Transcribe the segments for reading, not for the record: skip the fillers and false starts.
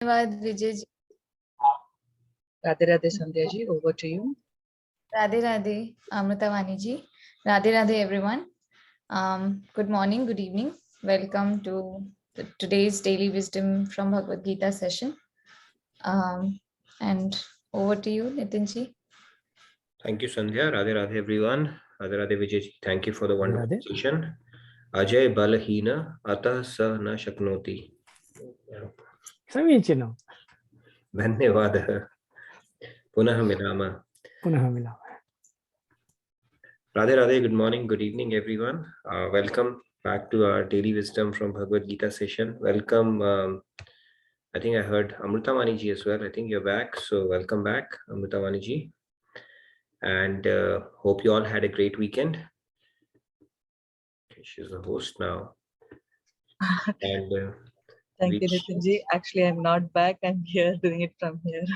धन्यवाद Vijay ji. Radhe Radhe Sandhya ji, over to you. Radhe Radhe Amritavani ji. Radhe Radhe everyone. Good morning, good evening. Welcome to today's daily wisdom from Bhagavad Gita session. And over to you, Nitin ji. Thank you, Sandhya. Radhe Radhe everyone. Radhe Radhe Vijay ji. Thank you for the wonderful Radhe. session. Ajay Balahina Atah Sa Na Shaknoti. समीचीनं. धन्यवादः. पुनः मिलामः. पुनः मिलामः. Radhe Radhe, good morning, good evening, everyone. Welcome back to our daily wisdom from Bhagavad Gita session. Welcome. I think I heard Amritamani ji as well. I think you're back. So welcome back, Amritamani ji. And hope you all had a great weekend. Okay, she's the host now. And Thank you, Nitin ji. Actually, I'm not back. I'm here doing it from here.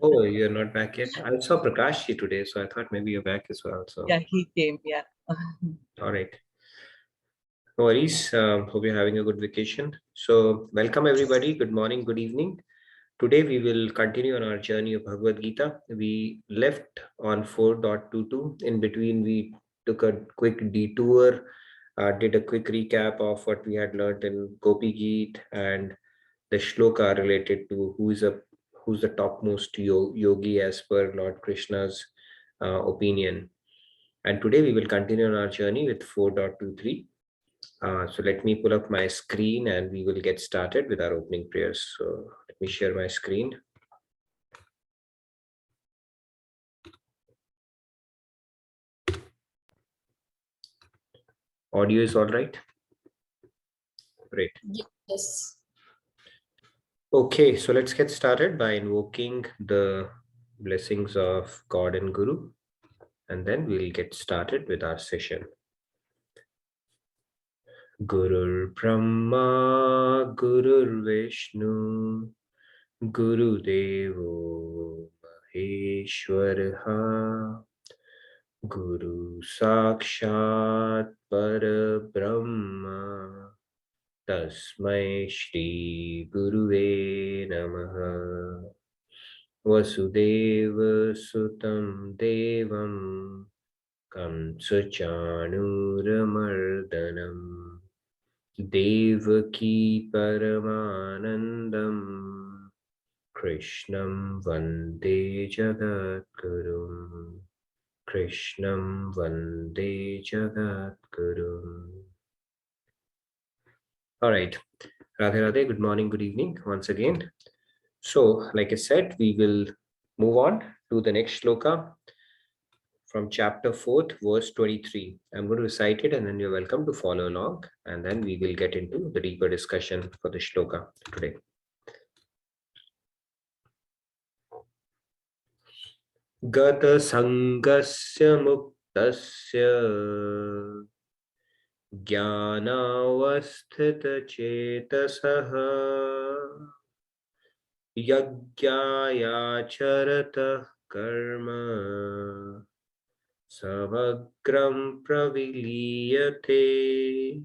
oh, you're not back yet. I saw Prakash ji today, so I thought maybe you're back as well. So Yeah, he came. Yeah. all right. No worries. Hope you're having a good vacation. So welcome everybody. Good morning, good evening. Today we will continue on our journey of Bhagavad Gita. We left on 4.22. In between, we took a quick detour, did a quick recap of what we had learned in Gopi Geet and the shloka related to who's the topmost yogi as per Lord Krishna's opinion. And today we will continue on our journey with 4.23. So let me pull up my screen and we will get started with our opening prayers. So let me share my screen. Audio is all right? Great. Yes. Okay, so let's get started by invoking the blessings of God and Guru, and then we'll get started with our session. Gurur Brahma, Gurur Vishnu, Guru Devo Maheshwaraha, Guru Sakshat Parabrahma, Tasmai Shri Guruve Namaha. Vasudeva Sutam Devam Kamsa Chanuramardhanam Devaki Paramanandam Krishnam Vande Jagatgurum. Krishnam Vande Jagatgurum. All right. Radhe Radhe, good morning, good evening once again. So, like I said, we will move on to the next shloka from chapter 4, verse 23. I'm going to recite it and then you're welcome to follow along. And then we will get into the deeper discussion for the shloka today. Gata sangasya muktasya jnanavasthita chetasaha yajnaya charata karma samagram praviliyate.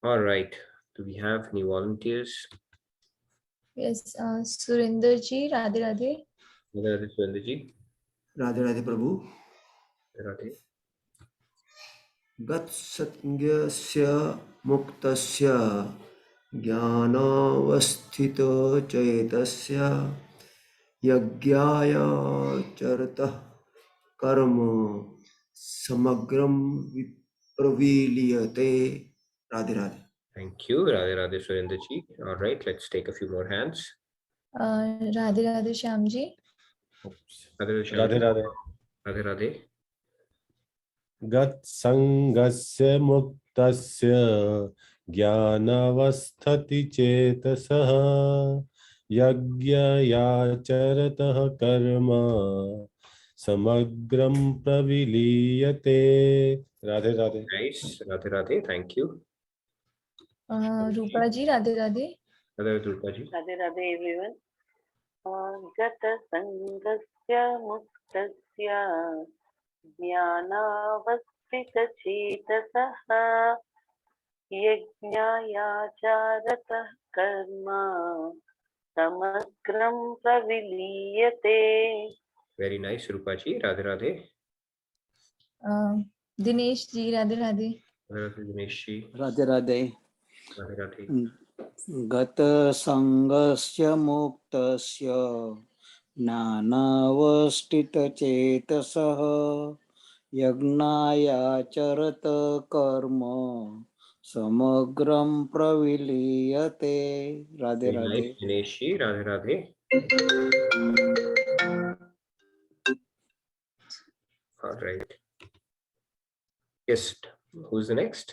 All right. Do we have any volunteers? Yes. Surinder ji, Radhe Radhe. Radhe Surinder ji. Radhe Radhe Prabhu. Radhe. Gat Satngasya Muktasya Jnanavasthito Chaitasya Yagyaya Charata Karma Samagram Praviliyate. Radhe Radhe. Thank you, Radhe Radhe Surinder ji. All right, let's take a few more hands. Radhe Radhe Shyam ji. Radhe Radhe Radhe. Radhe Radhe. Gat sangasya muktasya jnanavasthati chetasaha yajnaya charatah karma samagram praviliyate. Radhe Radhe. Nice. Radhe Radhe. Thank you. Rupa ji, Radhe Radhe. Radhe Radhe Rupa ji. Radhe Radhe everyone. Gata sangasya muktasya jnanavasthita chetasaha yajnaya charatah karma Samagram praviliyate. Very nice, Rupaji. Radhe Radhe. Dinesh ji, Radhe Radhe. Radhe Dinesh ji. Radhe Radhe. Radhe Radhe. Gata sangasya muktasya nanavastita chetasaha yagnaya charata karma samagram praviliyate. Radhe Very Radhe. nice, Dinesh ji. Radhe Radhe. All right. Yes. Who's the next?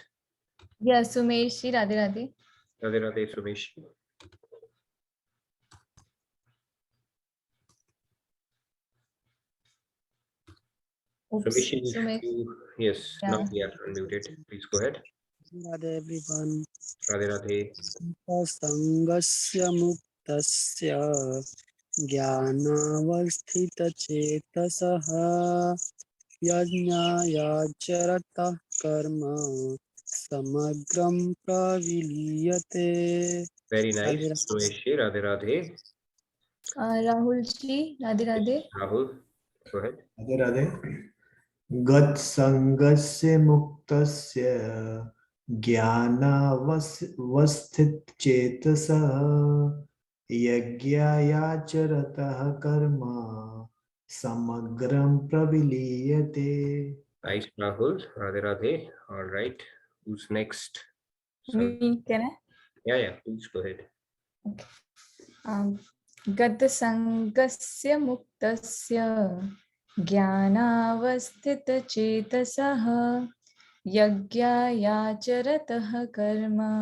Yeah, Sumesh ji, Radhe Radhe. Radhe Radhe, Sumesh ji. Oops, Sumesh ji, Sumesh. yes, Yeah. now we are unmuted. Please go ahead. Radhe everyone. Radhe Radhe. Sangasya muktasya jnanavasthita chetasaha yajnaya charata karma samagram praviliyate. Very nice, Radhe Radhe. Sumesh ji. Radhe Radhe. Rahul ji, Radhe Radhe. Rahul, go ahead. Radhe Radhe. Gat sangasya muktasya ज्ञानावस्थित चेतसः यज्ञायाचरतः कर्म समग्रं प्रविलीयते. Nice, Rahul. Radhe Radhe. All right. Who's next? Me, can I? Yeah, please go ahead. Gata sangasya muktasya jnanavastita chetasaha yajnaya karma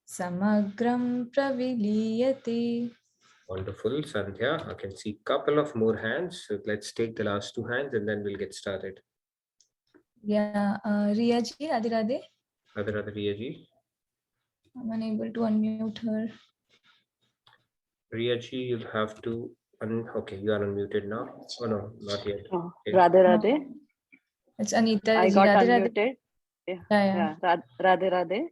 samagram praviliyate. Wonderful, Sandhya. I can see a couple of more hands. So let's take the last two hands and then we'll get started. Yeah, Riya ji, Radhe Radhe. Radhe Radhe, Riya ji. I'm unable to unmute her. Riya ji, you'll have to. Okay, you are unmuted now. Oh no, not yet. Okay. Radhe Radhe. It's Anita I ji, got Radhe Radhe. unmuted. Yeah. Radhe Radhe.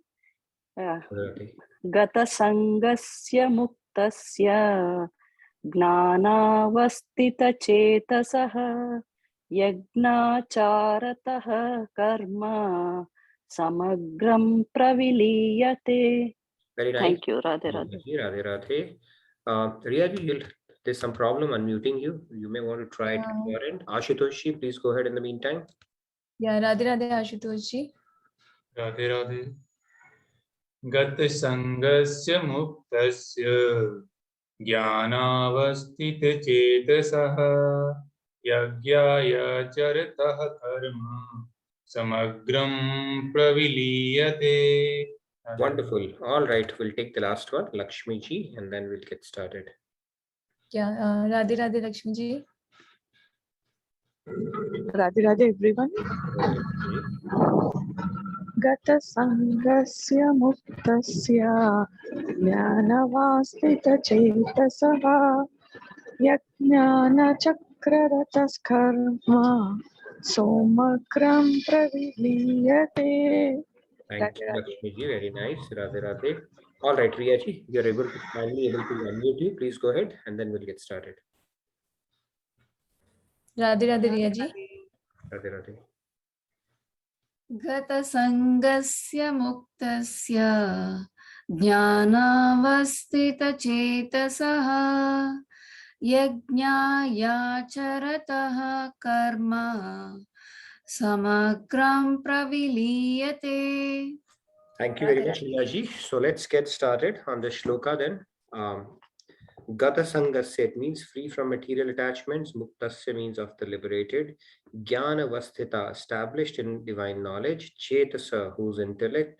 Yeah. Radhe. Gata sangasya muktasya gnanavastita chetasaha yajnacharatah karma samagram praviliyate. Very nice. Thank you, Radhe Radhe. Radhe Radhe. Riya ji, there's some problem unmuting you. You may want to try it at your end. Ashutosh ji, please go ahead in the meantime. Yeah, Radhe Radhe, Ashutosh ji. Radhe Radhe. Gat sangasya muktasya jnanavastita chetasaha yagyaya charatah karma samagram praviliyate. Wonderful. All right, we'll take the last one, Lakshmi ji, and then we'll get started. Yeah, Radhe Radhe, Lakshmi ji. Radhe Radhe everyone. Gata sangasya muktasya jnanavastita chetasaha yajnana chakraratas karma somakram praviliyate. Thank you, Lakshmi ji. Very nice. Radhe Radhe. All right, Riya ji, you're finally able to unmute you. Please go ahead and then we'll get started. Radhe Radhe, Riya ji. Radhe Radhe. Gata sangasya muktasya jnanavastita chetasaha yajnaya charatah karma samagram praviliyate. Thank you very much, Riya ji. So let's get started on the shloka then. Gata sangasya, it means free from material attachments. Muktasya means of the liberated. Jnana vasthita, established in divine knowledge. Chetasa, whose intellect.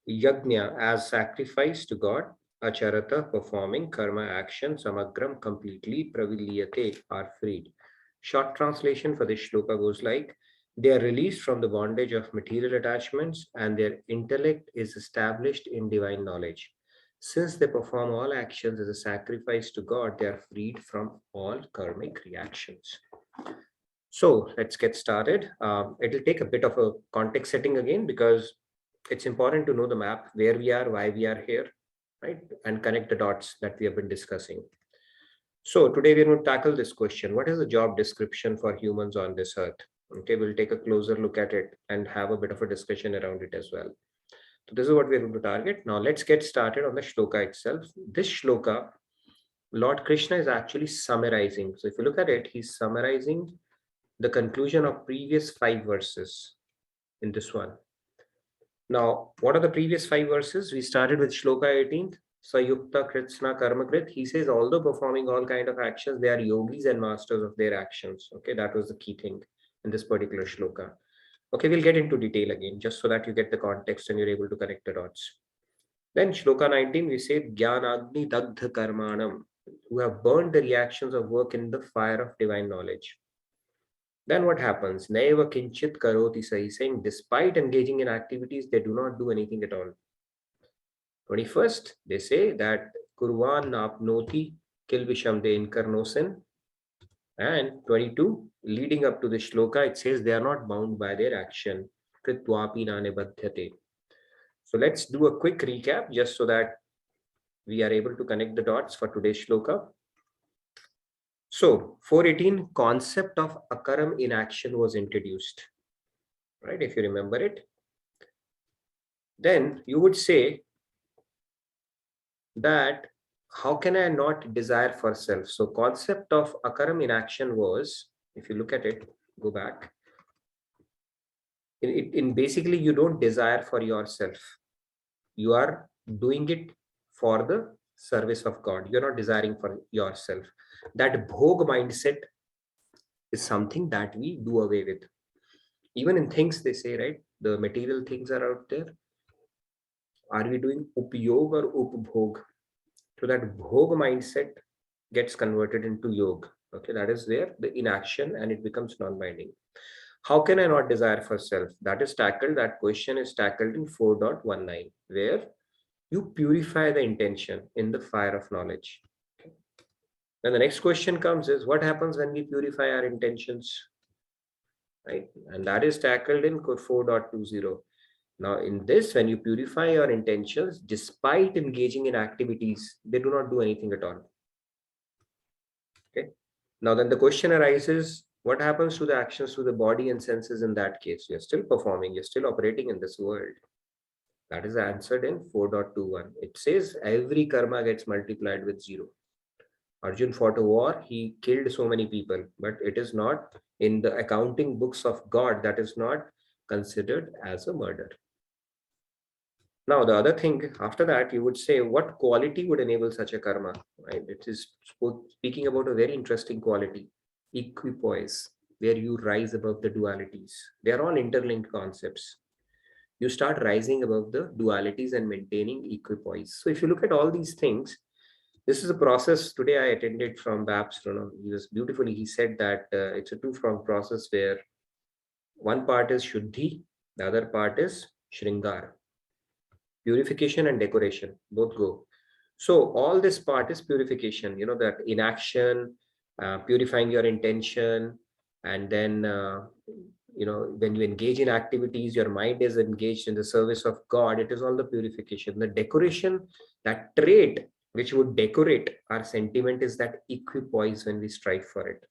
Yajna, as sacrifice to God. Acharata, performing. Karma, action. Samagram, completely. Praviliyate, are freed. Short translation for this shloka goes like, they are released from the bondage of material attachments and their intellect is established in divine knowledge. Since they perform all actions as a sacrifice to God, they are freed from all karmic reactions. So let's get started. It'll take a bit of a context setting again because it's important to know the map, where we are, why we are here, right? And connect the dots that we have been discussing. So today we're going to tackle this question. What is the job description for humans on this earth? Okay, we'll take a closer look at it and have a bit of a discussion around it as well. So this is what we're going to target. Now let's get started on the shloka itself. This shloka, Lord Krishna is actually summarizing. So if you look at it, he's summarizing the conclusion of previous 5 verses in this one. Now, what are the previous 5 verses? We started with shloka 18. Sayukta Kritsna Karmakrit. He says, although performing all kind of actions, they are yogis and masters of their actions. Okay, that was the key thing in this particular shloka. Okay, we'll get into detail again, just so that you get the context and you're able to connect the dots. Then shloka 19, we say, Gyanagni Dagdha Karmanam, who have burned the reactions of work in the fire of divine knowledge. Then what happens? Naiva kinchit karoti sahi, saying despite engaging in activities, they do not do anything at all. 21st, they say that Kurvan Napnoti Kilvisham de Inkarnosin. And 22, leading up to the shloka, it says they are not bound by their action. Kritvapi nane badhyate. So let's do a quick recap just so that we are able to connect the dots for today's shloka. So 418, concept of akaram in action was introduced, right? If you remember it, then you would say that how can I not desire for self? So concept of akaram in action was, if you look at it, go back. In basically, you don't desire for yourself. You are doing it for the service of God. You're not desiring for yourself. That bhog mindset is something that we do away with. Even in things they say, right? The material things are out there. Are we doing upyog or upbhog? So that bhog mindset gets converted into yog. Okay, that is where the inaction and it becomes non-binding. How can I not desire for self? That is tackled, that question is tackled in 4.19, where you purify the intention in the fire of knowledge. Okay. Then the next question comes is, what happens when we purify our intentions? Right? And that is tackled in 4.20. Now, in this, when you purify your intentions, despite engaging in activities, they do not do anything at all. Okay. Now, then the question arises, what happens to the actions to the body and senses in that case? You're still performing, you're still operating in this world. That is answered in 4.21. It says every karma gets multiplied with 0. Arjun fought a war, he killed so many people, but it is not in the accounting books of God, that is not considered as a murder. Now, the other thing after that, you would say, what quality would enable such a karma? Right? It is speaking about a very interesting quality, equipoise, where you rise above the dualities. They are all interlinked concepts. You start rising above the dualities and maintaining equipoise. So if you look at all these things, this is a process. Today I attended from Babs. He was beautifully, he said that it's a two-pronged process where one part is Shuddhi, the other part is Shringar. Purification and decoration, both go. So all this part is purification, that inaction, purifying your intention, and then, when you engage in activities, your mind is engaged in the service of God. It is all the purification. The decoration, that trait which would decorate our sentiment is that equipoise when we strive for it.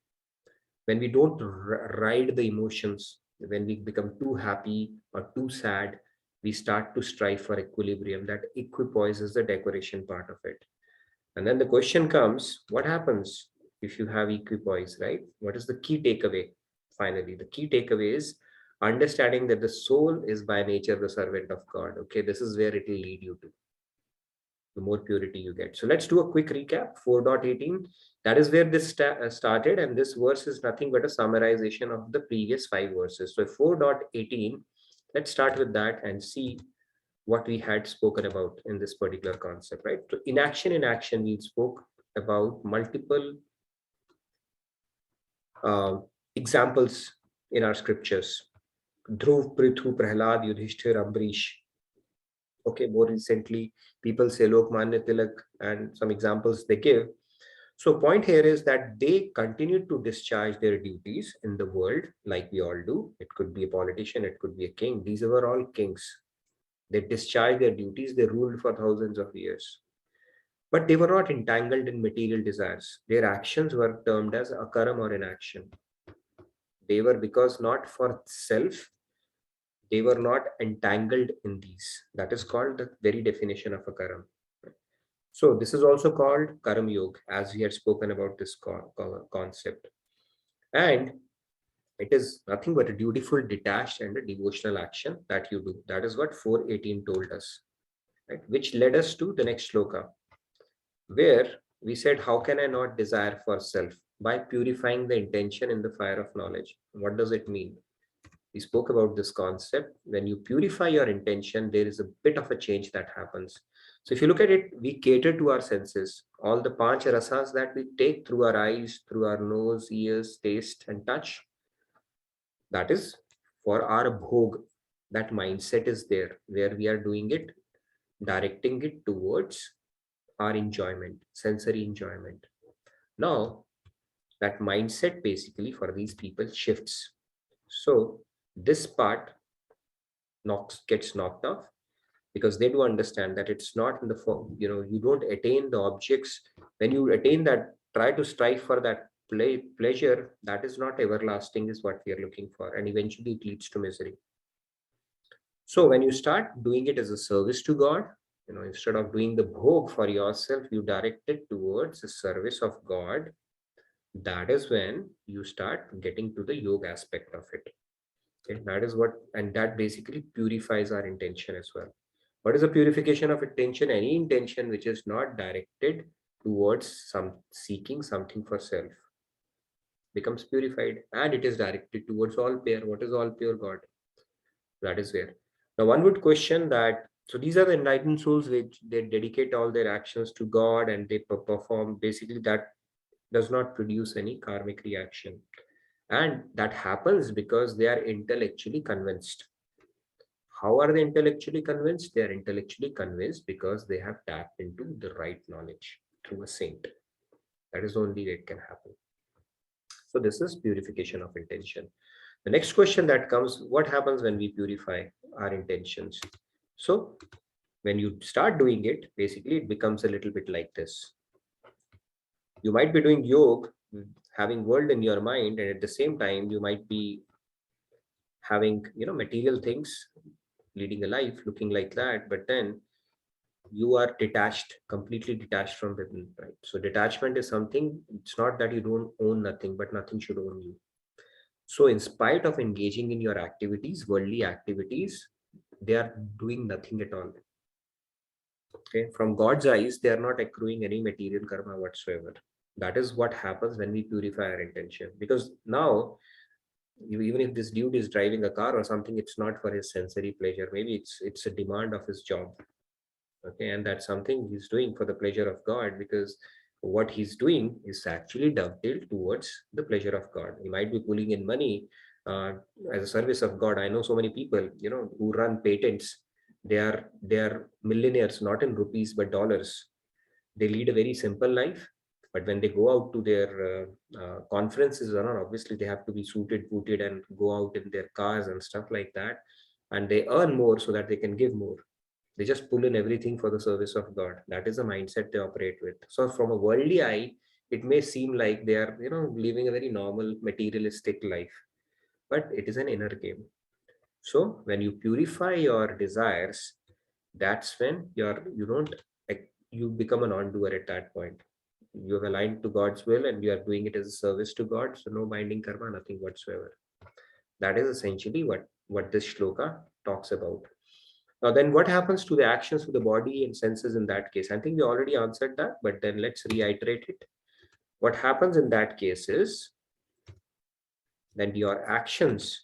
When we don't ride the emotions, when we become too happy or too sad, we start to strive for equilibrium. That equipoise is the decoration part of it. And then the question comes, what happens if you have equipoise, right? What is the key takeaway? Finally, the key takeaway is understanding that the soul is by nature the servant of God. Okay, this is where it will lead you to. The more purity you get. So let's do a quick recap. 4.18, that is where this started, and this verse is nothing but a summarization of the previous 5 verses. So 4.18, let's start with that and see what we had spoken about in this particular concept, right? So in action, we spoke about multiple examples in our scriptures. Dhruv, Prithu, Prahlad, Yudhishthir, Ambrish. Okay, more recently, people say Lokmanya Tilak and some examples they give. So point here is that they continue to discharge their duties in the world like we all do. It could be a politician, it could be a king. These were all kings. They discharged their duties, they ruled for thousands of years. But they were not entangled in material desires. Their actions were termed as akaram or inaction. They were, because not for self, they were not entangled in these. That is called the very definition of a karam. So this is also called karam yoga, as we had spoken about this concept. And it is nothing but a dutiful, detached, and a devotional action that you do. That is what 418 told us, right? Which led us to the next shloka, where we said, how can I not desire for self? By purifying the intention in the fire of knowledge. What does it mean? We spoke about this concept. When you purify your intention, there is a bit of a change that happens. So if you look at it, we cater to our senses. All the panch rasas that we take through our eyes, through our nose, ears, taste, and touch, that is for our bhog. That mindset is there, where we are doing it, directing it towards our enjoyment, sensory enjoyment. Now, that mindset basically for these people shifts. So this part gets knocked off, because they do understand that it's not in the form, you don't attain the objects. When you attain that, try to strive for that pleasure, that is not everlasting, is what we are looking for, and eventually it leads to misery. So when you start doing it as a service to God, instead of doing the bhog for yourself, you direct it towards the service of God. That is when you start getting to the yoga aspect of it. Okay, that is what, and that basically purifies our intention as well. What is the purification of intention? Any intention which is not directed towards seeking something for self becomes purified, and it is directed towards all pure. What is all pure? God. That is where. Now one would question that, so these are the enlightened souls which they dedicate all their actions to God, and they perform, basically that does not produce any karmic reaction. And that happens because they are intellectually convinced. How are they intellectually convinced? They are intellectually convinced because they have tapped into the right knowledge through a saint. That is the only way it can happen. So this is purification of intention. The next question that comes, what happens when we purify our intentions? So when you start doing it, basically it becomes a little bit like this. You might be doing yoga, having world in your mind, and at the same time you might be having material things, leading a life looking like that, but then you are detached, completely detached from within, right? So detachment is something, it's not that you don't own nothing, but nothing should own you. So in spite of engaging in your activities, worldly activities, they are doing nothing at all. Okay, from God's eyes, they are not accruing any material karma whatsoever. That is what happens when we purify our intention. Because now, even if this dude is driving a car or something, it's not for his sensory pleasure. Maybe it's a demand of his job. Okay, and that's something he's doing for the pleasure of God, because what he's doing is actually dovetailed towards the pleasure of God. He might be pulling in money as a service of God. I know so many people, who run patents. They are millionaires, not in rupees but dollars. They lead a very simple life, but when they go out to their conferences, obviously they have to be suited, booted, and go out in their cars and stuff like that, and they earn more so that they can give more. They just pull in everything for the service of God. That is the mindset they operate with. So from a worldly eye, it may seem like they are, living a very normal materialistic life, but it is an inner game. So when you purify your desires, that's when you become a non-doer at that point. You have aligned to God's will and you are doing it as a service to God. So no binding karma, nothing whatsoever. That is essentially what this shloka talks about. Now then what happens to the actions of the body and senses in that case? I think we already answered that, but then let's reiterate it. What happens in that case is then your actions,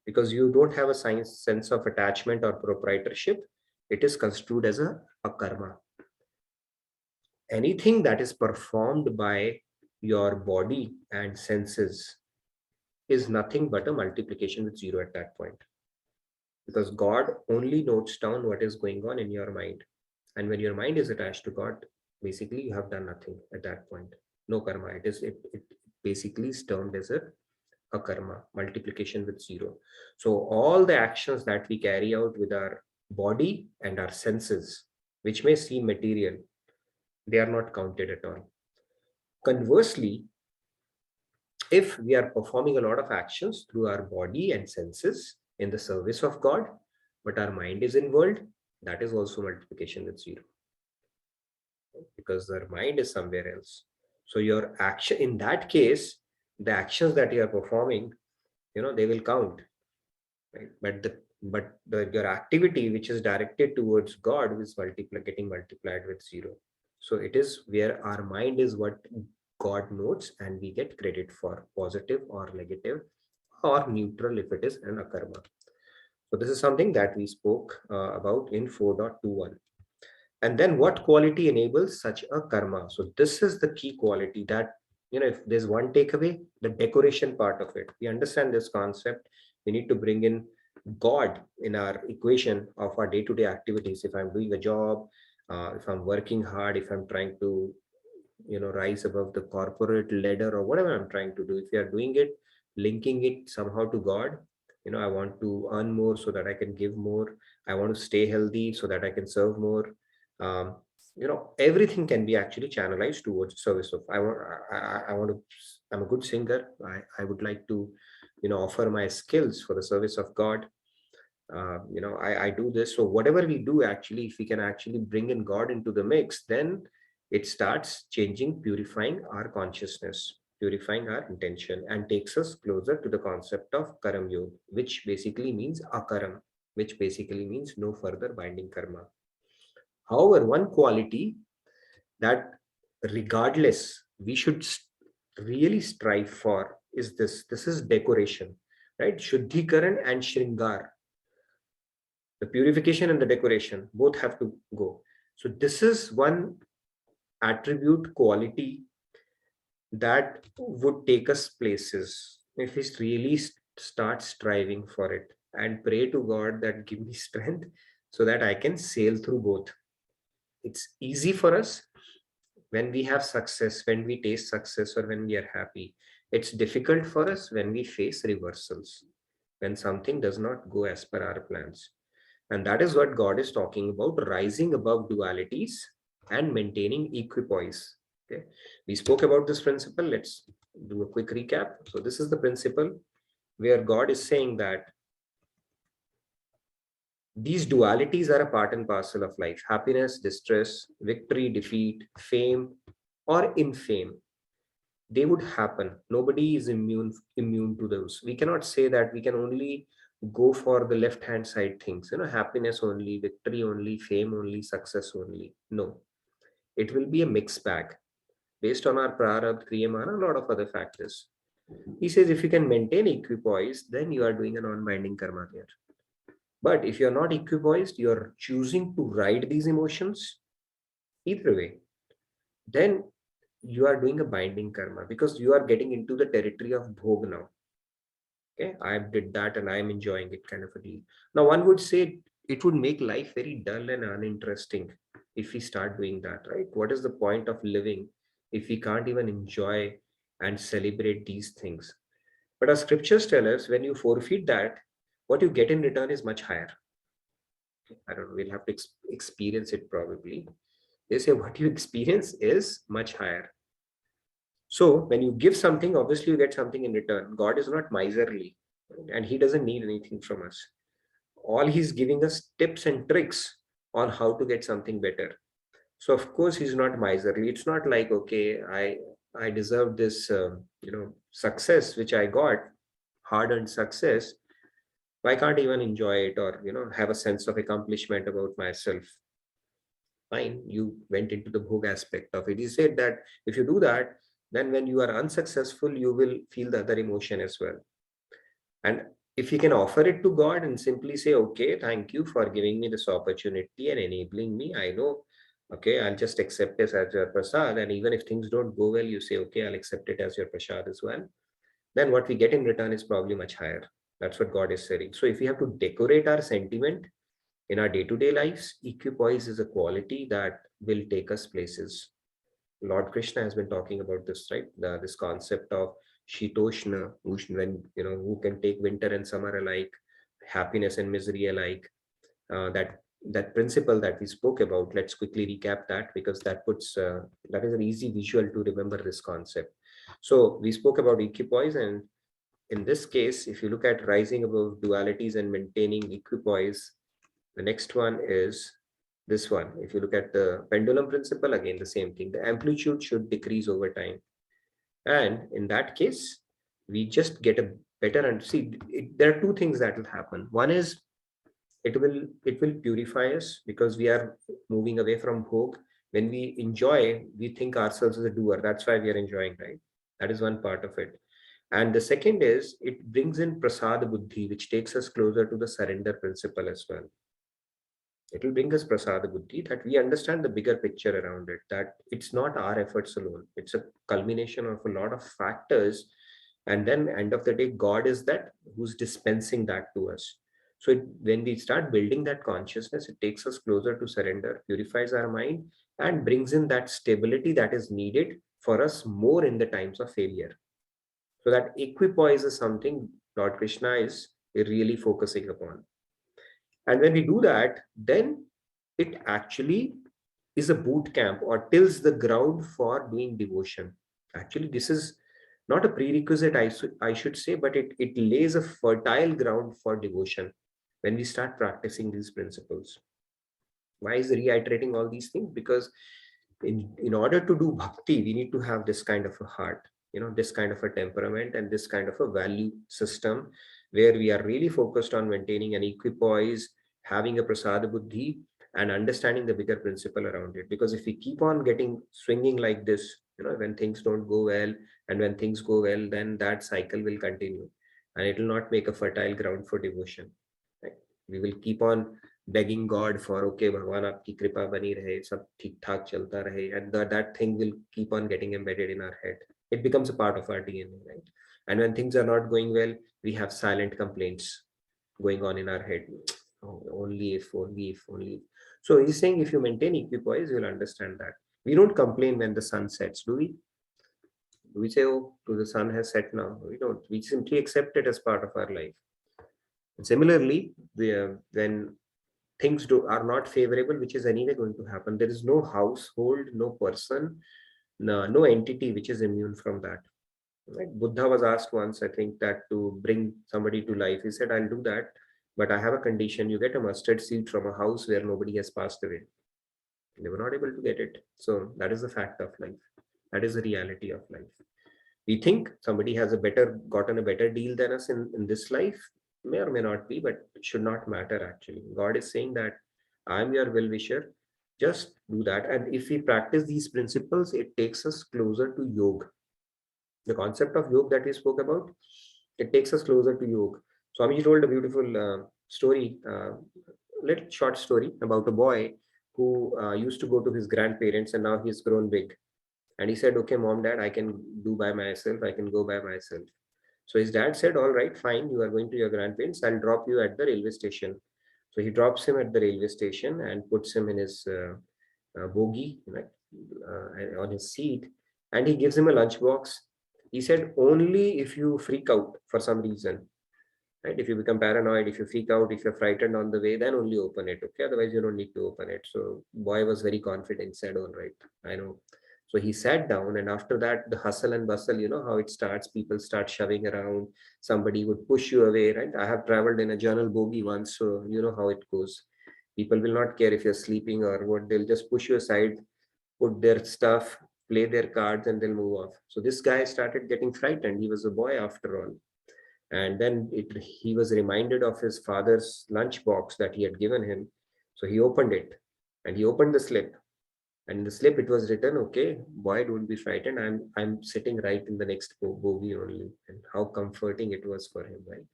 because you don't have a sense of attachment or proprietorship, it is construed as a karma. Anything that is performed by your body and senses is nothing but a multiplication with zero at that point, because God only notes down what is going on in your mind, and when your mind is attached to God, basically you have done nothing at that point. No karma. It basically is termed as a karma, multiplication with zero. So all the actions that we carry out with our body and our senses, which may seem material, They are not counted at all. Conversely, if we are performing a lot of actions through our body and senses in the service of God, but our mind is in world, that is also multiplication with 0, because their mind is somewhere else. So your action, in that case, the actions that you are performing, they will count, right? But your activity which is directed towards God is getting multiplied with 0. So it is where our mind is what God notes, and we get credit for positive or negative or neutral if it is an akarma. So this is something that we spoke about in 4.21. And then what quality enables such a karma? So this is the key quality that, if there's one takeaway, the decoration part of it. We understand this concept. We need to bring in God in our equation of our day-to-day activities. If I'm doing a job, if I'm working hard, if I'm trying to, rise above the corporate ladder or whatever I'm trying to do, if you are doing it, linking it somehow to God, I want to earn more so that I can give more. I want to stay healthy so that I can serve more. Everything can be actually channelized towards service of I want to, I'm a good singer. I would like to, offer my skills for the service of God. I do this. So whatever we do, actually, if we can actually bring in God into the mix, then it starts changing, purifying our consciousness, purifying our intention, and takes us closer to the concept of karam yoga, which basically means akaram, which basically means no further binding karma. However, one quality that regardless we should really strive for is this. This is decoration, right? Shuddhikaran and Shringar. The purification and the decoration both have to go. So this is one attribute, quality that would take us places if we really start striving for it and pray to God that give me strength so that I can sail through both. It's easy for us when we have success, when we taste success, or when we are happy. It's difficult for us when we face reversals, when something does not go as per our plans. And that is what God is talking about, rising above dualities and maintaining equipoise. Okay, we spoke about this principle. Let's do a quick recap. So this is the principle where God is saying that these dualities are a part and parcel of life: happiness, distress, victory, defeat, fame, or infame. They would happen. Nobody is immune to those. We cannot say that we can only go for the left hand side things, happiness only, victory only, fame only, success only. No, it will be a mixed bag based on our prarabdha, kriyamana, a lot of other factors. He says if you can maintain equipoise, then you are doing a non-binding karma there. But if you're not equipoised, you're choosing to ride these emotions either way, then you are doing a binding karma, because you are getting into the territory of bhog now. Okay, I did that and I am enjoying it, kind of a deal. Now, one would say it would make life very dull and uninteresting if we start doing that, right? What is the point of living if we can't even enjoy and celebrate these things? But our scriptures tell us when you forfeit that, what you get in return is much higher. I don't know, we'll have to experience it probably. They say what you experience is much higher. So when you give something, obviously you get something in return. God is not miserly, and he doesn't need anything from us. All he's giving us tips and tricks on how to get something better. So of course he's not miserly. It's not like, okay, I deserve this success which I got, hard-earned success. Why can't I even enjoy it, or have a sense of accomplishment about myself? Fine, you went into the bhog aspect of it. He said that if you do that, then when you are unsuccessful, you will feel the other emotion as well. And if you can offer it to God and simply say, okay, thank you for giving me this opportunity and enabling me. I know, okay, I'll just accept this as your prasad. And even if things don't go well, you say, okay, I'll accept it as your prasad as well. Then what we get in return is probably much higher. That's what God is saying. So if we have to decorate our sentiment in our day-to-day lives, equipoise is a quality that will take us places. Lord Krishna has been talking about this, right? This concept of Shitoshna, when who can take winter and summer alike, happiness and misery alike. That that principle that we spoke about, let's quickly recap that, because that puts that is an easy visual to remember this concept. So we spoke about equipoise, and in this case, if you look at rising above dualities and maintaining equipoise, the next one is this one. If you look at the pendulum principle, again, the same thing. The amplitude should decrease over time. And in that case, we just get a better, and see, there are two things that will happen. One is it will purify us, because we are moving away from bhog. When we enjoy, we think ourselves as a doer. That's why we are enjoying, right? That is one part of it. And the second is it brings in prasad buddhi, which takes us closer to the surrender principle as well. It will bring us prasad buddhi, that we understand the bigger picture around it, that it's not our efforts alone. It's a culmination of a lot of factors. And then end of the day, God is that who's dispensing that to us. So when we start building that consciousness, it takes us closer to surrender, purifies our mind, and brings in that stability that is needed for us more in the times of failure. So that equipoise is something Lord Krishna is really focusing upon. And when we do that, then it actually is a boot camp, or tills the ground for doing devotion. Actually, this is not a prerequisite, I should say, but it lays a fertile ground for devotion when we start practicing these principles. Why is reiterating all these things? Because in order to do bhakti, we need to have this kind of a heart, this kind of a temperament, and this kind of a value system, where we are really focused on maintaining an equipoise, having a prasada buddhi, and understanding the bigger principle around it. Because if we keep on getting swinging like this, when things don't go well, and when things go well, then that cycle will continue, and it will not make a fertile ground for devotion. Right? We will keep on begging God for, okay, Bhagwan, aapki kripa bani rahe, sab theek thak chalta rahe, and that thing will keep on getting embedded in our head. It becomes a part of our DNA, right? And when things are not going well, we have silent complaints going on in our head. Oh, only if, only if, only if. So he's saying, if you maintain equipoise, you'll understand that. We don't complain when the sun sets, do we? Do we say, oh, the sun has set now? We don't. We simply accept it as part of our life. And similarly, when things are not favorable, which is anyway going to happen, there is no household, no person, no entity which is immune from that. Right? Buddha was asked once, I think, that to bring somebody to life. He said, I'll do that, but I have a condition. You get a mustard seed from a house where nobody has passed away. They were not able to get it. So that is the fact of life. That is the reality of life. We think somebody has gotten a better deal than us in this life. May or may not be, but it should not matter actually. God is saying that I'm your well-wisher. Just do that. And if we practice these principles, it takes us closer to yoga. The concept of yoga that we spoke about, it takes us closer to yoga. Swamiji told a beautiful story, little short story about a boy who used to go to his grandparents, and now he's grown big. And he said, okay, mom, dad, I can do by myself. I can go by myself. So his dad said, all right, fine. You are going to your grandparents. I'll drop you at the railway station. So he drops him at the railway station and puts him in his bogie, on his seat. And he gives him a lunchbox. He said, only if you freak out for some reason, right? If you become paranoid, if you freak out, if you're frightened on the way, then only open it. Okay. Otherwise, you don't need to open it. So boy was very confident, said, all right, I know. So he sat down, and after that, the hustle and bustle, you know how it starts. People start shoving around. Somebody would push you away, right? I have traveled in a journal bogie once, so you know how it goes. People will not care if you're sleeping or what. They'll just push you aside, put their stuff, play their cards, and they'll move off. So this guy started getting frightened. He was a boy after all. And then he was reminded of his father's lunchbox that he had given him. So he opened it, and he opened the slip. And in the slip, it was written, okay, boy, don't be frightened. I'm sitting right in the next bogie only. And how comforting it was for him, right?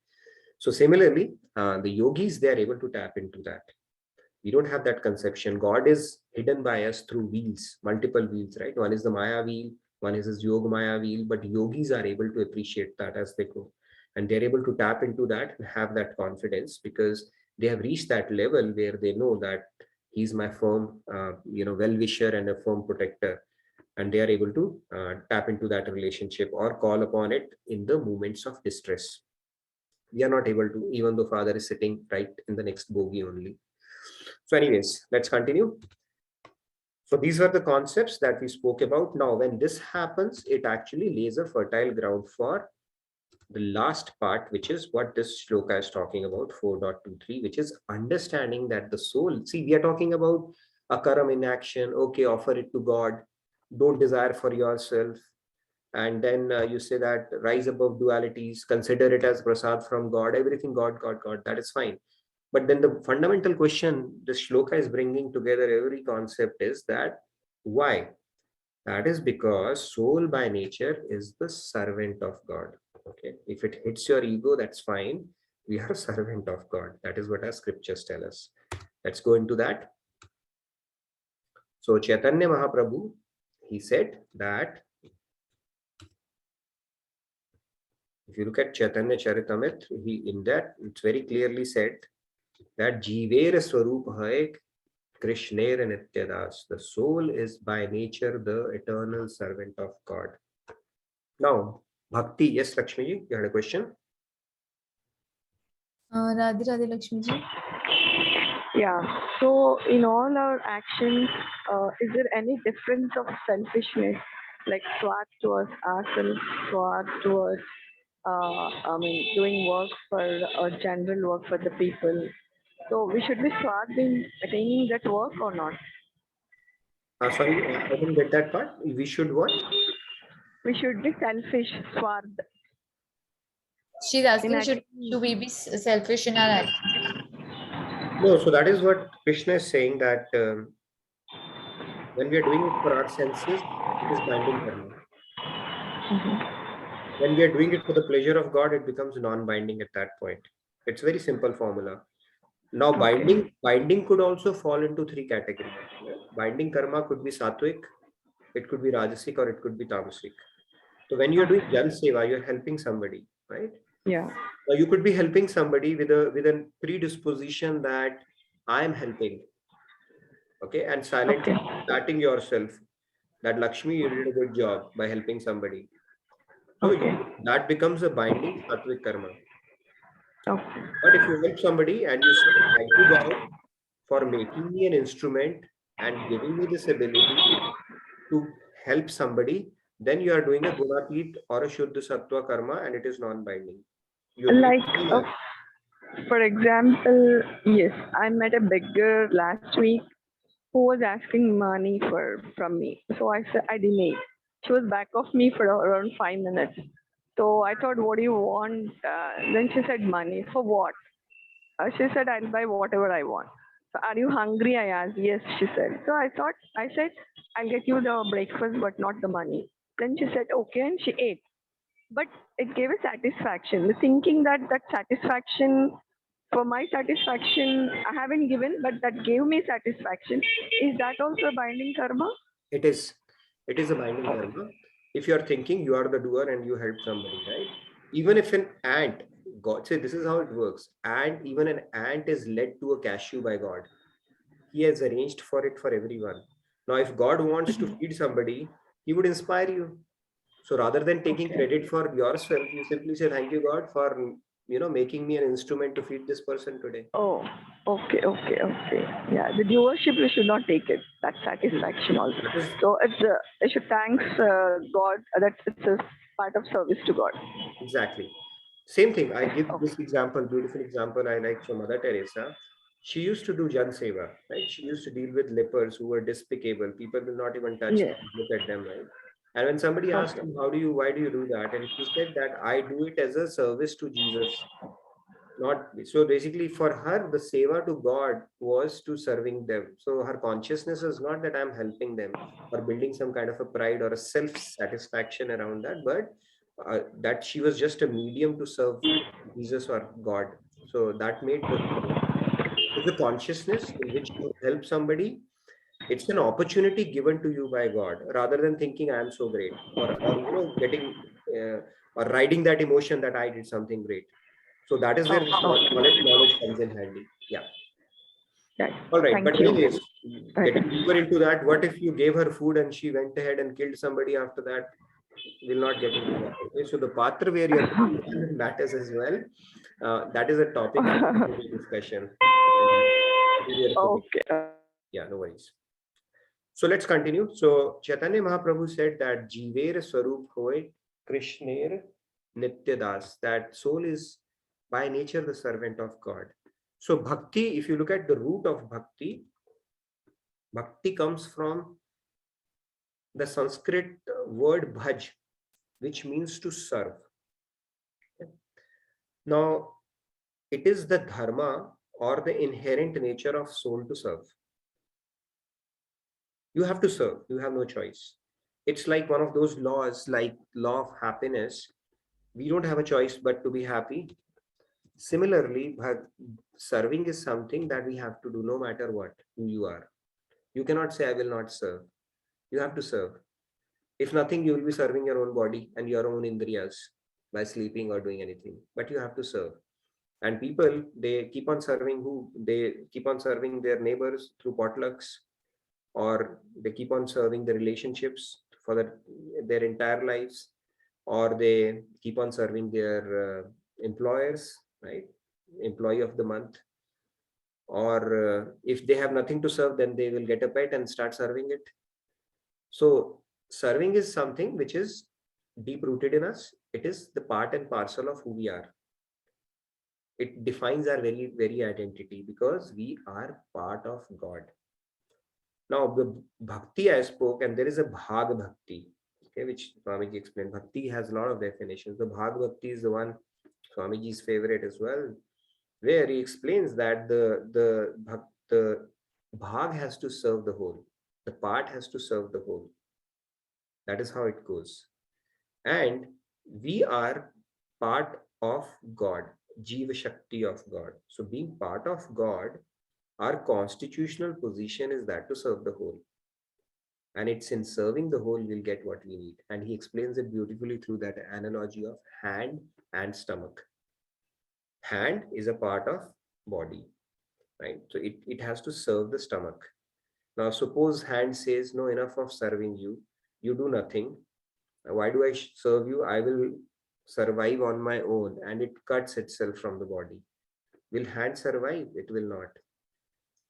So similarly, the yogis, they are able to tap into that. We don't have that conception. God is hidden by us through wheels, multiple wheels, right? One is the Maya wheel, one is his Yoga Maya wheel, but yogis are able to appreciate that as they go. And they're able to tap into that and have that confidence, because they have reached that level where they know that he's my firm, well-wisher and a firm protector. And they are able to tap into that relationship or call upon it in the moments of distress. We are not able to, even though father is sitting right in the next bogie only. So anyways, let's continue. So these were the concepts that we spoke about. Now, when this happens, it actually lays a fertile ground for the last part, which is what this shloka is talking about, 4.23, which is understanding that the soul, see, we are talking about akaram in action. Okay, offer it to God. Don't desire for yourself. And then you say that rise above dualities, consider it as prasad from God, everything God, God, God, that is fine. But then the fundamental question this shloka is bringing together every concept is that why? That is because soul by nature is the servant of God. Okay, if it hits your ego, that's fine. We are a servant of God. That is what our scriptures tell us. Let's go into that. So Chaitanya Mahaprabhu, he said that if you look at Chaitanya Charitamrita, he in that it's very clearly said that Jiver Swarup hai Krishner Nityadas. The soul is by nature the eternal servant of God. Now, Bhakti, yes, Lakshmi ji, you had a question? Radhe Radhe Lakshmi ji. Yeah. So in all our actions, is there any difference of selfishness, like swat towards ourselves, swat towards, doing work for general work for the people? So we should be swat in attaining that work or not? Sorry, I didn't get that part. We should what? We should be selfish, swat. She's asking, should we be selfish in our action? No, so that is what Krishna is saying, that when we are doing it for our senses, it is binding karma. When we are doing it for the pleasure of God, it becomes non-binding at that point. It's a very simple formula. Now, binding could also fall into three categories. Binding karma could be sattvic, it could be rajasic, or it could be tamasic. So when you're doing jan seva, you're helping somebody, right? Yeah. Now you could be helping somebody with a predisposition that I am helping. Okay, and silently starting yourself that Lakshmi, you did a good job by helping somebody. So that becomes a binding sattvic karma. But if you help somebody and you say, thank you God for making me an instrument and giving me this ability to help somebody, then you are doing a gunapit or a shuddha sattva karma, and it is non-binding. For example, yes, I met a beggar last week who was asking money from me. So I said I denied. She was back of me for around 5 minutes. So I thought, what do you want? Then she said, money. For what? She said, I'll buy whatever I want. So are you hungry? I asked. Yes, she said. So I said, I'll get you the breakfast, but not the money. Then she said, okay, and she ate. But it gave a satisfaction. The thinking that satisfaction, for my satisfaction, I haven't given, but that gave me satisfaction. Is that also a binding karma? It is a binding karma. If you are thinking you are the doer and you help somebody, right? Even if an ant, God say this is how it works. Even an ant is led to a cashew by God. He has arranged for it for everyone. Now, if God wants to feed somebody, he would inspire you. So rather than taking credit for yourself, you simply say, thank you God for, making me an instrument to feed this person today. Oh, okay. Yeah, the viewership, we should not take it. That satisfaction also. So I should thanks God that it's a part of service to God. Exactly. Same thing. I give this example, beautiful example I like from Mother Teresa. She used to do Jan Seva, right? She used to deal with lepers who were despicable. People will not even touch them, look at them, right? And when somebody asked him, why do you do that? And she said that I do it as a service to Jesus. So basically for her, the seva to God was to serving them. So her consciousness is not that I'm helping them or building some kind of a pride or a self-satisfaction around that, but that she was just a medium to serve Jesus or God. So that made the consciousness in which you help somebody. It's an opportunity given to you by God, rather than thinking I am so great or getting or riding that emotion that I did something great. So that is where this knowledge comes in handy. Yeah. All right. But anyways, getting deeper into that, what if you gave her food and she went ahead and killed somebody after that? We'll not get into that. Okay. So the patra where you're matters as well. That is a topic of discussion. Okay. Yeah, no worries. So let's continue. So Chaitanya Mahaprabhu said that Jiver Swarup Hoy Krishner Nityadas, that soul is by nature the servant of God. So bhakti, if you look at the root of bhakti, bhakti comes from the Sanskrit word bhaj, which means to serve. Now, it is the dharma or the inherent nature of soul to serve. You have to serve, you have no choice. It's like one of those laws, like law of happiness. We don't have a choice but to be happy. Similarly, serving is something that we have to do no matter what, who you are. You cannot say, I will not serve. You have to serve. If nothing, you will be serving your own body and your own indriyas by sleeping or doing anything. But you have to serve. And people, they keep on serving who? They keep on serving their neighbors through potlucks, or they keep on serving the relationships for their entire lives, or they keep on serving their employers, right? Employee of the month. Or if they have nothing to serve, then they will get a pet and start serving it. So serving is something which is deep rooted in us. It is the part and parcel of who we are. It defines our very identity, because we are part of God. Now, the bhakti I spoke, and there is a bhag bhakti, okay, which Swamiji explained. Bhakti has a lot of definitions. The bhag bhakti is the one Swamiji's favorite as well, where he explains that the bhag has to serve the whole. The part has to serve the whole. That is how it goes. And we are part of God, Jiva Shakti of God. So being part of God, our constitutional position is that to serve the whole. And it's in serving the whole we'll get what we need. And he explains it beautifully through that analogy of hand and stomach. Hand is a part of body, right? So it has to serve the stomach. Now, suppose hand says, no, enough of serving you. You do nothing. Why do I serve you? I will survive on my own, and it cuts itself from the body. Will hand survive? It will not.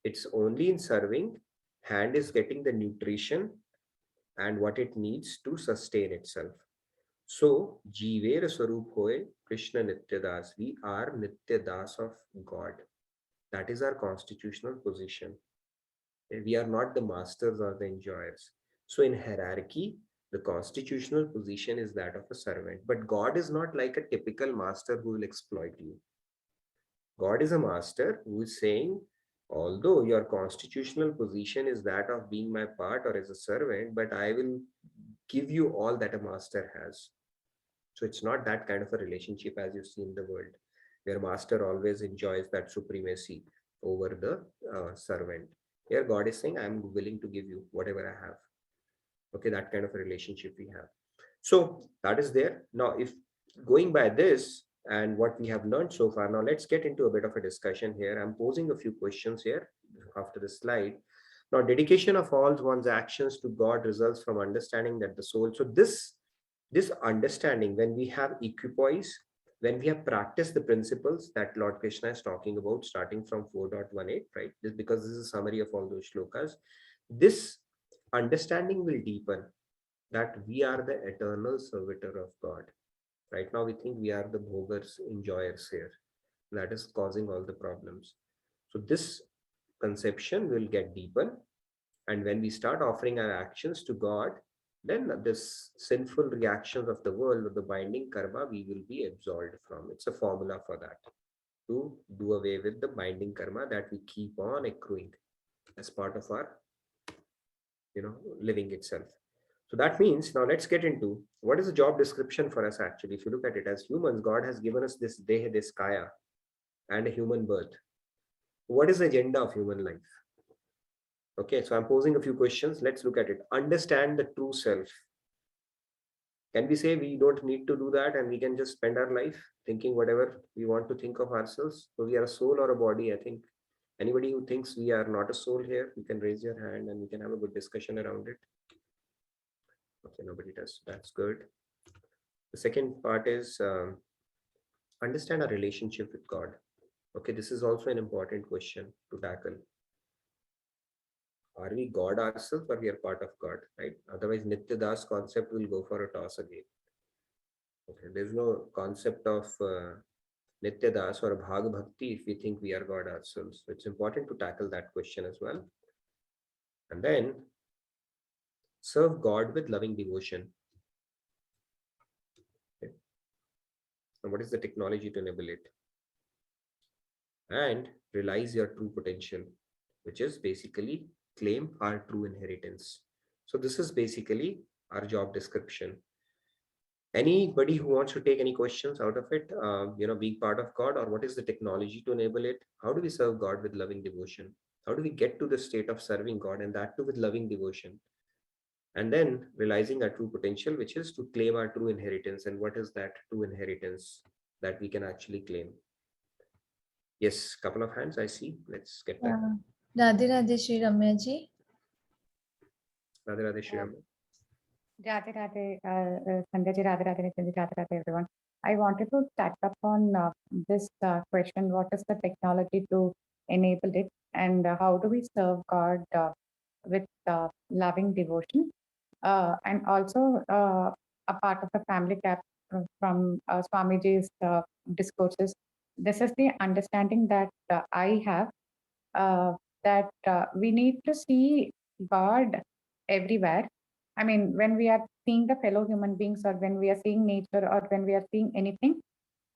It's only in serving, hand is getting the nutrition and what it needs to sustain itself. So, Jiver Swarup Hoy Krishna Nityadas. We are Nityadas of God. That is our constitutional position. We are not the masters or the enjoyers. So, in hierarchy, the constitutional position is that of a servant. But God is not like a typical master who will exploit you. God is a master who is saying, although your constitutional position is that of being my part or as a servant, but I will give you all that a master has. So it's not that kind of a relationship as you see in the world, where master always enjoys that supremacy over the servant. Here God is saying, I'm willing to give you whatever I have. Okay, that kind of a relationship we have. So that is there. Now, if going by this and what we have learned so far, now let's get into a bit of a discussion here. I'm posing a few questions here after the slide. Now, dedication of all one's actions to God results from understanding that the soul. So this understanding, when we have equipoise, when we have practiced the principles that Lord Krishna is talking about, starting from 4.18, right? This, because this is a summary of all those shlokas, this understanding will deepen that we are the eternal servitor of God. Right now, we think we are the bhogars, enjoyers here. That is causing all the problems. So this conception will get deepened. And when we start offering our actions to God, then this sinful reactions of the world, or the binding karma, we will be absolved from. It's a formula for that, to do away with the binding karma that we keep on accruing as part of our, living itself. So that means, now let's get into what is the job description for us actually. If you look at it as humans, God has given us this deha, this kaya, and a human birth. What is the agenda of human life? Okay, so I'm posing a few questions. Let's look at it. Understand the true self. Can we say we don't need to do that and we can just spend our life thinking whatever we want to think of ourselves? So we are a soul or a body? I think anybody who thinks we are not a soul here, you can raise your hand and we can have a good discussion around it. Okay, nobody does. That's good. The second part is understand our relationship with God. Okay, this is also an important question to tackle. Are we God ourselves or we are part of God, right? Otherwise, Nitya Das concept will go for a toss again. Okay, there's no concept of Nitya Das or Bhag Bhakti if we think we are God ourselves. So it's important to tackle that question as well. And then serve God with loving devotion. Okay. And what is the technology to enable it? And realize your true potential, which is basically claim our true inheritance. So this is basically our job description. Anybody who wants to take any questions out of it, being part of God, or what is the technology to enable it? How do we serve God with loving devotion? How do we get to the state of serving God, and that too with loving devotion? And then realizing our true potential, which is to claim our true inheritance. And what is that true inheritance that we can actually claim? Yes, couple of hands I see. Let's get back. Radhe Radhe Shri Ramya ji. Radhe Radhe Shri Ramya. Radhe Radhe, Sandhya ji, Radhe Radhe, Nitin ji, Radhe Radhe, everyone. I wanted to touch upon this question: what is the technology to enable it, and how do we serve God with loving devotion? And also, a part of the family cap from Swamiji's discourses. This is the understanding that I have, that we need to see God everywhere. I mean, when we are seeing the fellow human beings, or when we are seeing nature, or when we are seeing anything,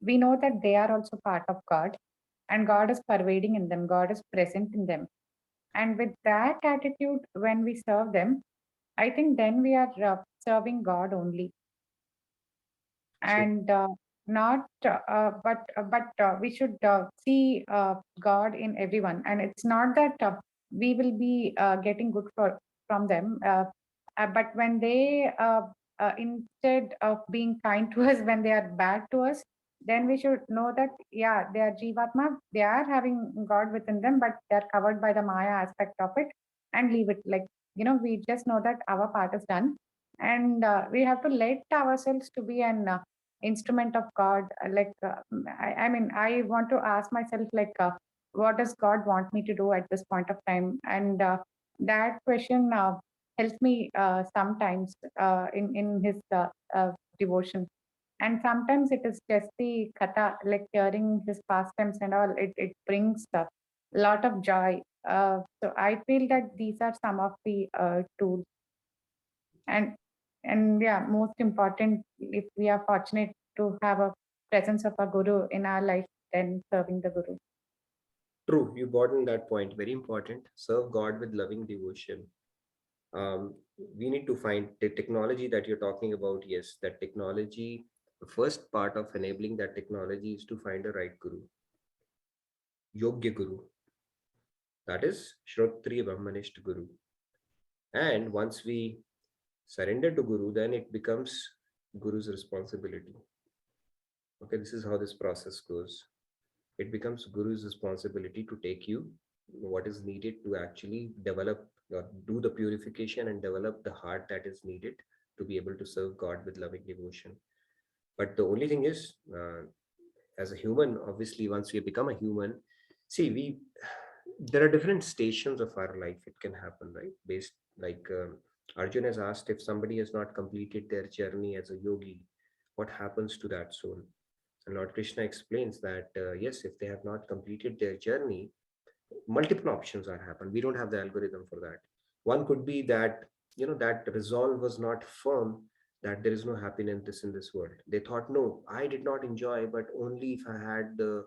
we know that they are also part of God, and God is pervading in them, God is present in them. And with that attitude, when we serve them, I think then we are serving God only. And not, but we should see God in everyone. And it's not that we will be getting good from them, but when they, instead of being kind to us, when they are bad to us, then we should know that, yeah, they are Jivatma, they are having God within them, but they are covered by the Maya aspect of it, and leave it. Like, we just know that our part is done, and we have to let ourselves to be an instrument of God. I mean, I want to ask myself, like, what does God want me to do at this point of time? And that question helps me sometimes in his devotion. And sometimes it is just the katha, like hearing his pastimes and all, it brings a lot of joy. So I feel that these are some of the tools. And yeah, most important, if we are fortunate to have a presence of a guru in our life, then serving the guru. True, you brought in that point. Very important. Serve God with loving devotion. We need to find the technology that you're talking about. Yes, that technology, the first part of enabling that technology is to find a right guru. Yogya guru. That is Shrotriya Brahmanishta guru. And once we surrender to guru, then it becomes guru's responsibility. Okay, this is how this process goes. It becomes guru's responsibility to take you what is needed to actually develop or do the purification and develop the heart that is needed to be able to serve God with loving devotion. But the only thing is, as a human, obviously, once we become a human, see, there are different stations of our life. It can happen, right? Based, like Arjun has asked, if somebody has not completed their journey as a yogi, what happens to that soul? And Lord Krishna explains that, yes, if they have not completed their journey, multiple options are happen. We don't have the algorithm for that. One could be that, that resolve was not firm, that there is no happiness in this world. They thought, no, I did not enjoy, but only if I had the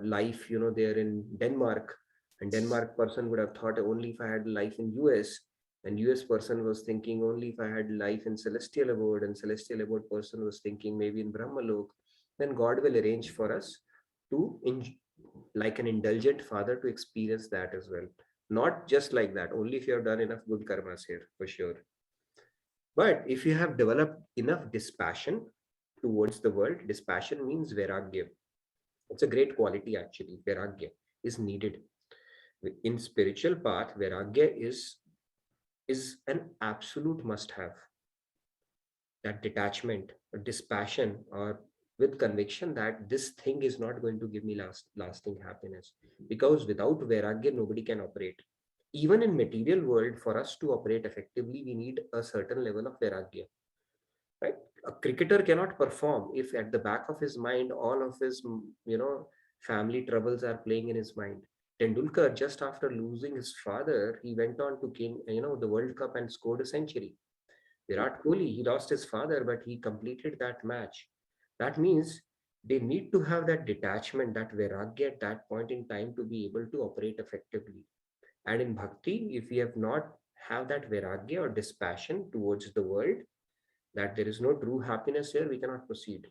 life, there in Denmark. And Denmark person would have thought only if I had life in US. And US person was thinking only if I had life in celestial abode, and celestial abode person was thinking maybe in Brahmalok. Then God will arrange for us to, like an indulgent father, to experience that as well. Not just like that, only if you have done enough good karmas here, for sure. But if you have developed enough dispassion towards the world, dispassion means vairagya. It's a great quality actually. Vairagya is needed. In spiritual path, vairagya is an absolute must-have. That detachment, or dispassion, or with conviction that this thing is not going to give me lasting happiness. Because without vairagya, nobody can operate. even in material world, for us to operate effectively, we need a certain level of vairagya, right? A cricketer cannot perform if at the back of his mind all of his family troubles are playing in his mind. Tendulkar, just after losing his father, he went on to gain the World Cup and scored a century. Virat Kohli, he lost his father, but he completed that match. That means they need to have that detachment, that vairagya at that point in time to be able to operate effectively. And in bhakti, if we have not have that vairagya or dispassion towards the world, that there is no true happiness here, we cannot proceed.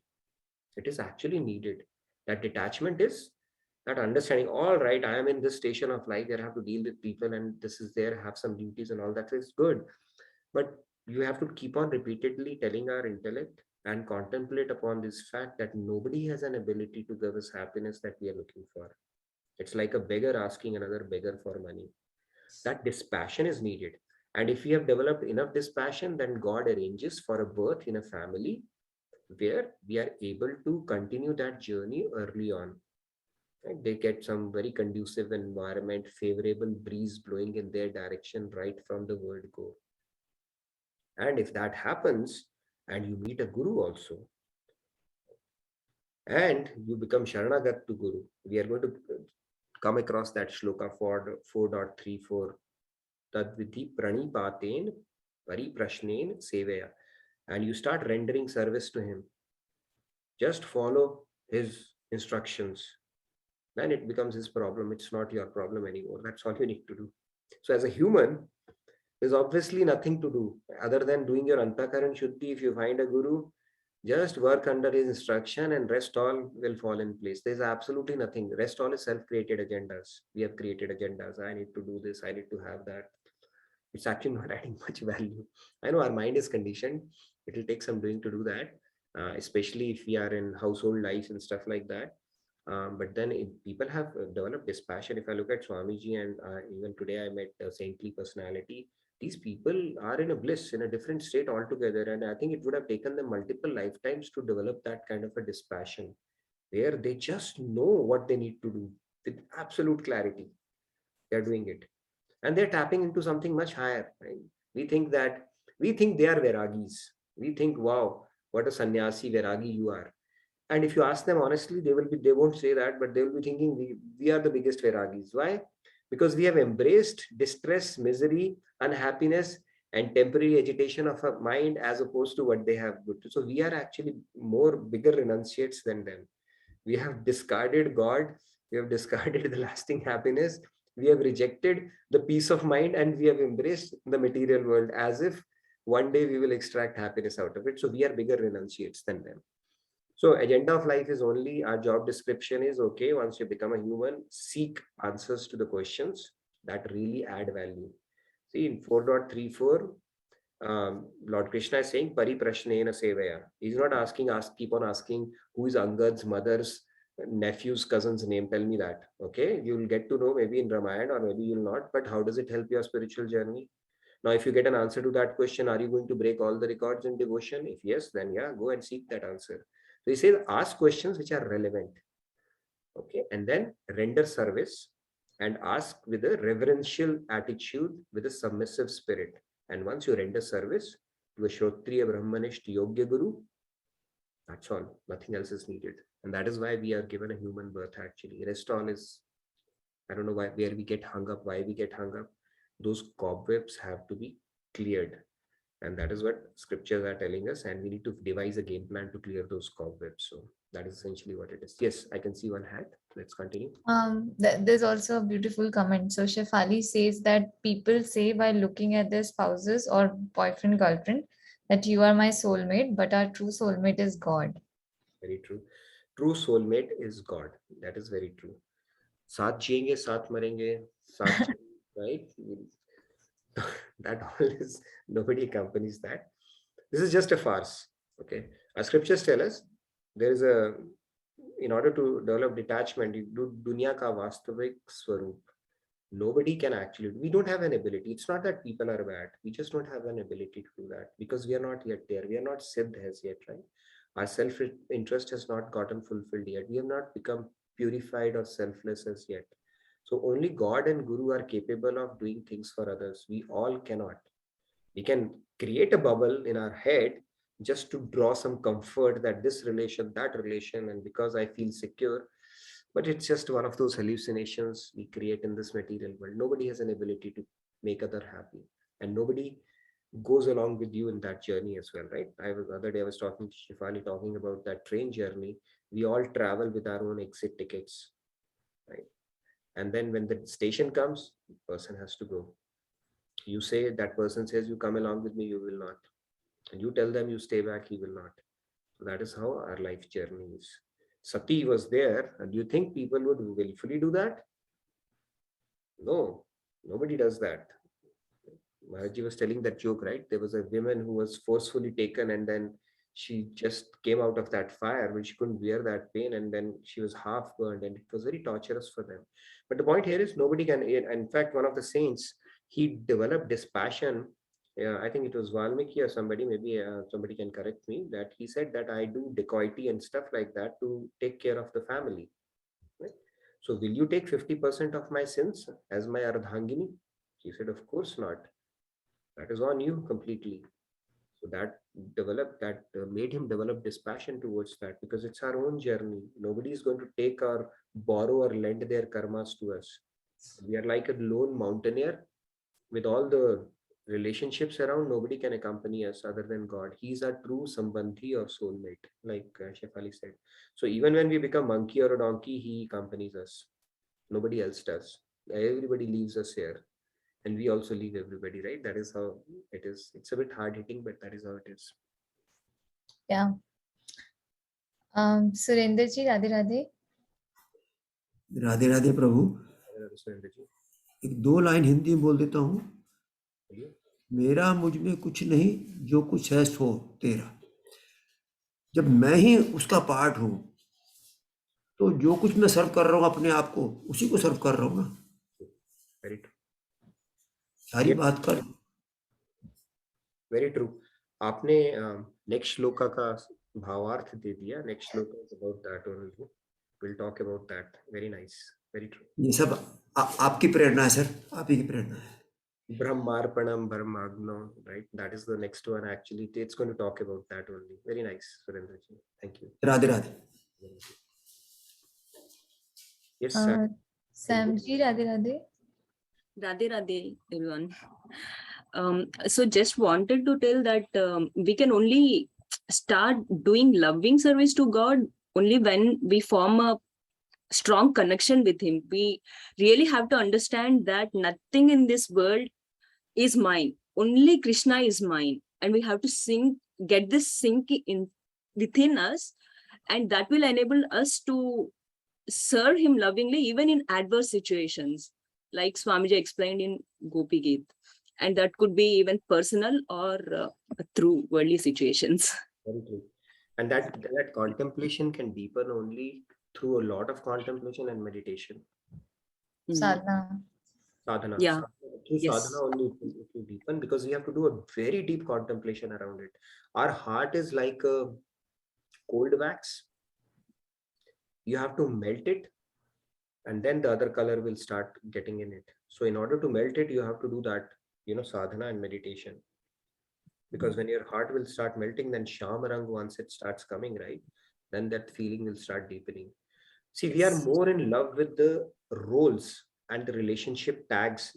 It is actually needed. That detachment is that understanding, all right, I am in this station of life where I have to deal with people and this is there, have some duties and all that is good. But you have to keep on repeatedly telling our intellect and contemplate upon this fact that nobody has an ability to give us happiness that we are looking for. It's like a beggar asking another beggar for money. That dispassion is needed. And if we have developed enough dispassion, then God arranges for a birth in a family where we are able to continue that journey early on. Right? They get some very conducive environment, favorable breeze blowing in their direction right from the word go. And if that happens, and you meet a guru also, and you become Sharanagat to Guru, we are going to come across that shloka for 4.34. Tadvidhi pranipaten pariprashnen sevaya. And you start rendering service to him. Just follow his instructions. Then it becomes his problem. It's not your problem anymore. That's all you need to do. So as a human, there's obviously nothing to do other than doing your antakaran shuddhi. If you find a guru, just work under his instruction and rest all will fall in place. There's absolutely nothing. Rest all is self-created agendas. We have created agendas. I need to do this. I need to have that. It's actually not adding much value. I know our mind is conditioned. It will take some doing to do that, especially if we are in household life and stuff like that. But then people have developed dispassion. If I look at Swamiji and even today I met a saintly personality, these people are in a bliss, in a different state altogether. And I think it would have taken them multiple lifetimes to develop that kind of a dispassion where they just know what they need to do with absolute clarity. They're doing it. And they're tapping into something much higher. Right? We think they are Vairagis. We think, wow, what a sannyasi Vairagi you are. And if you ask them honestly, they won't say that, but they will be thinking we are the biggest Vairagis. Why? Because we have embraced distress, misery, unhappiness, and temporary agitation of our mind as opposed to what they have good. So we are actually more bigger renunciates than them. We have discarded God, we have discarded the lasting happiness, we have rejected the peace of mind, and we have embraced the material world as if one day we will extract happiness out of it. So we are bigger renunciates than them. So agenda of life is only, our job description is, okay, once you become a human, seek answers to the questions that really add value. See, in 4.34, Lord Krishna is saying, Pariprashnena Sevaya. He's not keep on asking, who is Angad's mother's nephew's cousin's name? Tell me that. Okay, you'll get to know maybe in Ramayana or maybe you'll not, but how does it help your spiritual journey? Now, if you get an answer to that question, are you going to break all the records in devotion? If yes, then yeah, go and seek that answer. So he says, ask questions which are relevant. Okay, and then render service and ask with a reverential attitude, with a submissive spirit. And once you render service to a Shrotriya Brahmanishta Yogya Guru, that's all. Nothing else is needed. And that is why we are given a human birth actually. Rest all is, I don't know where we get hung up, why we get hung up. Those cobwebs have to be cleared. And that is what scriptures are telling us. And we need to devise a game plan to clear those cobwebs. So that is essentially what it is. Yes, I can see one hat. Let's continue. There's also a beautiful comment. So Shefali says that people say while looking at their spouses or boyfriend, girlfriend, that you are my soulmate, but our true soulmate is God. Very true. True soulmate is God. That is very true. Saath jiyenge, saath marenge, saath, right? That all is, nobody accompanies that. This is just a farce. Okay. Our scriptures tell us there is in order to develop detachment, you do dunya ka vastavik swarup. Nobody can actually, we don't have an ability. It's not that people are bad. We just don't have an ability to do that because we are not yet there. We are not siddh as yet, right? Our self-interest has not gotten fulfilled yet. We have not become purified or selfless as yet. So only God and Guru are capable of doing things for others. We all cannot. We can create a bubble in our head just to draw some comfort that this relation, that relation, and because I feel secure. But it's just one of those hallucinations we create in this material world. Nobody has an ability to make other happy, and nobody goes along with you in that journey as well, right? The other day I was talking to Shifali, talking about that train journey. We all travel with our own exit tickets, right? And then when the station comes, the person has to go. You say, that person says, you come along with me, you will not. And you tell them you stay back, he will not. So that is how our life journey is. Sati was there, and do you think people would willfully do that? No, nobody does that. Maharaji was telling that joke, right? There was a woman who was forcefully taken, and then she just came out of that fire when she couldn't bear that pain, and then she was half burned, and it was very torturous for them. But the point here is nobody can. In fact, one of the saints, he developed dispassion. I think it was Valmiki or somebody, maybe somebody can correct me, that he said that I do dacoity and stuff like that to take care of the family. Right? So will you take 50% of my sins as my Ardhangini? He said, of course not. That is on you completely. So that made him develop dispassion towards that, because it's our own journey. Nobody is going to take or borrow or lend their karmas to us. We are like a lone mountaineer with all the relationships around. Nobody can accompany us other than God. He's our true sambandhi or soulmate, like Shefali said. So even when we become monkey or a donkey, he accompanies us. Nobody else does. Everybody leaves us here, and we also leave everybody, right? That is how it is. It's a bit hard hitting, but that is how it is. Yeah. Surender ji, Radhe Radhe. Radhe Radhe Prabhu. Surender ji. एक दो line Hindi में बोल देता हूँ। मेरा मुझ में कुछ नहीं, जो कुछ है सो तेरा। जब मैं ही उसका पार्ट हूँ, तो जो कुछ मैं सर्व कर रहा हूँ अपने आप को, उसी को सर्व कर रहा हूँ ना। सारी बात कर। Very true. आपने नेक्स्ट श्लोका का भावार्थ दे दिया। Next shloka is about that only. Will talk about that. Very nice, very true. ये सब आपकी प्रेरणा है सर, आप ही की प्रेरणा है। Brahmarpanam Brahmagno, right? That is the next one. Actually, it's going to talk about that only. Very nice, Surendra ji. Thank you. Radhe Radhe. Yes, Sam ji, Radhe Radhe. Radhe Radhe, everyone. So just wanted to tell that we can only start doing loving service to God only when we form a strong connection with him. We really have to understand that nothing in this world is mine. Only Krishna is mine. And we have to get this sink in within us, and that will enable us to serve him lovingly even in adverse situations, like Swamiji explained in Gopi Geet. And that could be even personal or through worldly situations. Very true. And that contemplation can deepen only through a lot of contemplation and meditation. Sadhana. Yeah. Through Yes. sadhana only it will deepen, because we have to do a very deep contemplation around it. Our heart is like a cold wax. You have to melt it, and then the other color will start getting in it. So in order to melt it, you have to do that, sadhana and meditation. Because when your heart will start melting, then Shamarang, once it starts coming, right, then that feeling will start deepening. See, we are more in love with the roles and the relationship tags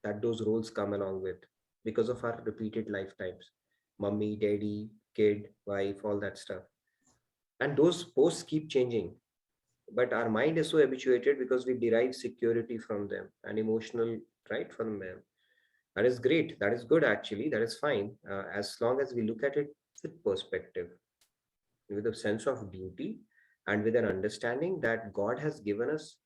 that those roles come along with, because of our repeated lifetimes. Mummy, daddy, kid, wife, all that stuff. And those posts keep changing. But our mind is so habituated because we derive security from them and emotional, right, from them. That is great. That is good, actually. That is fine. As long as we look at it with perspective, with a sense of duty, and with an understanding that God has given us,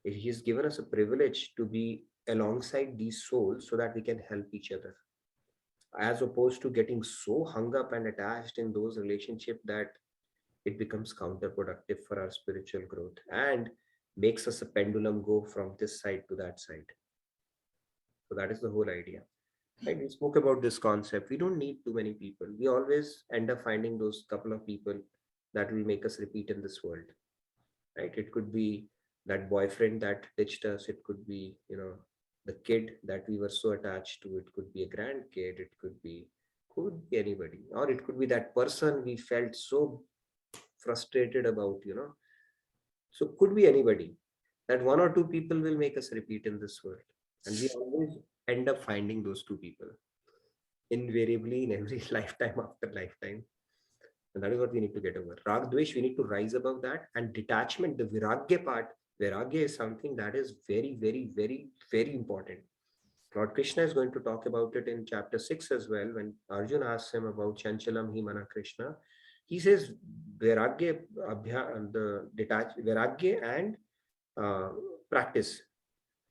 He has given us a privilege to be alongside these souls so that we can help each other, as opposed to getting so hung up and attached in those relationships that it becomes counterproductive for our spiritual growth and makes us a pendulum go from this side to that side. So that is the whole idea. Right? We spoke about this concept. We don't need too many people. We always end up finding those couple of people that will make us repeat in this world. Right? It could be that boyfriend that ditched us. It could be, the kid that we were so attached to. It could be a grandkid. It could be anybody, or it could be that person we felt so frustrated about. So could be anybody. That one or two people will make us repeat in this world, and we always end up finding those two people invariably in every lifetime after lifetime. And that is what we need to get over. Rag Dvesh, we need to rise above that. And detachment, the Viragya part, Viragya is something that is very, very, very, very important. Lord Krishna is going to talk about it in chapter 6 as well. When Arjun asks him about Chanchalam Himana Krishna, he says Viragya, the detached Viragya and practice.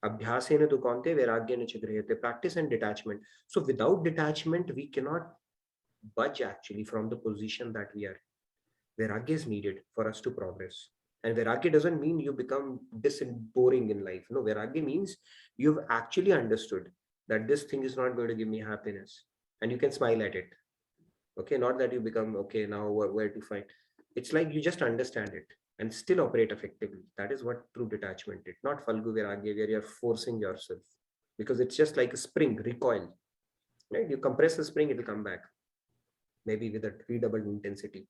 Abhyasena tu kante vairagyena ch grihate. Practice and detachment. So without detachment, we cannot budge actually from the position that we are. Vairagya is needed for us to progress. And Vairagya doesn't mean you become boring in life. No, Vairagya means you've actually understood that this thing is not going to give me happiness. And you can smile at it. Okay, not that you become, okay, now where to find. It's like you just understand it and still operate effectively. That is what true detachment is. Not Falgu Vairagya where you're forcing yourself. Because it's just like a spring, recoil. Right? You compress the spring, it will come back. Maybe with a redoubled intensity.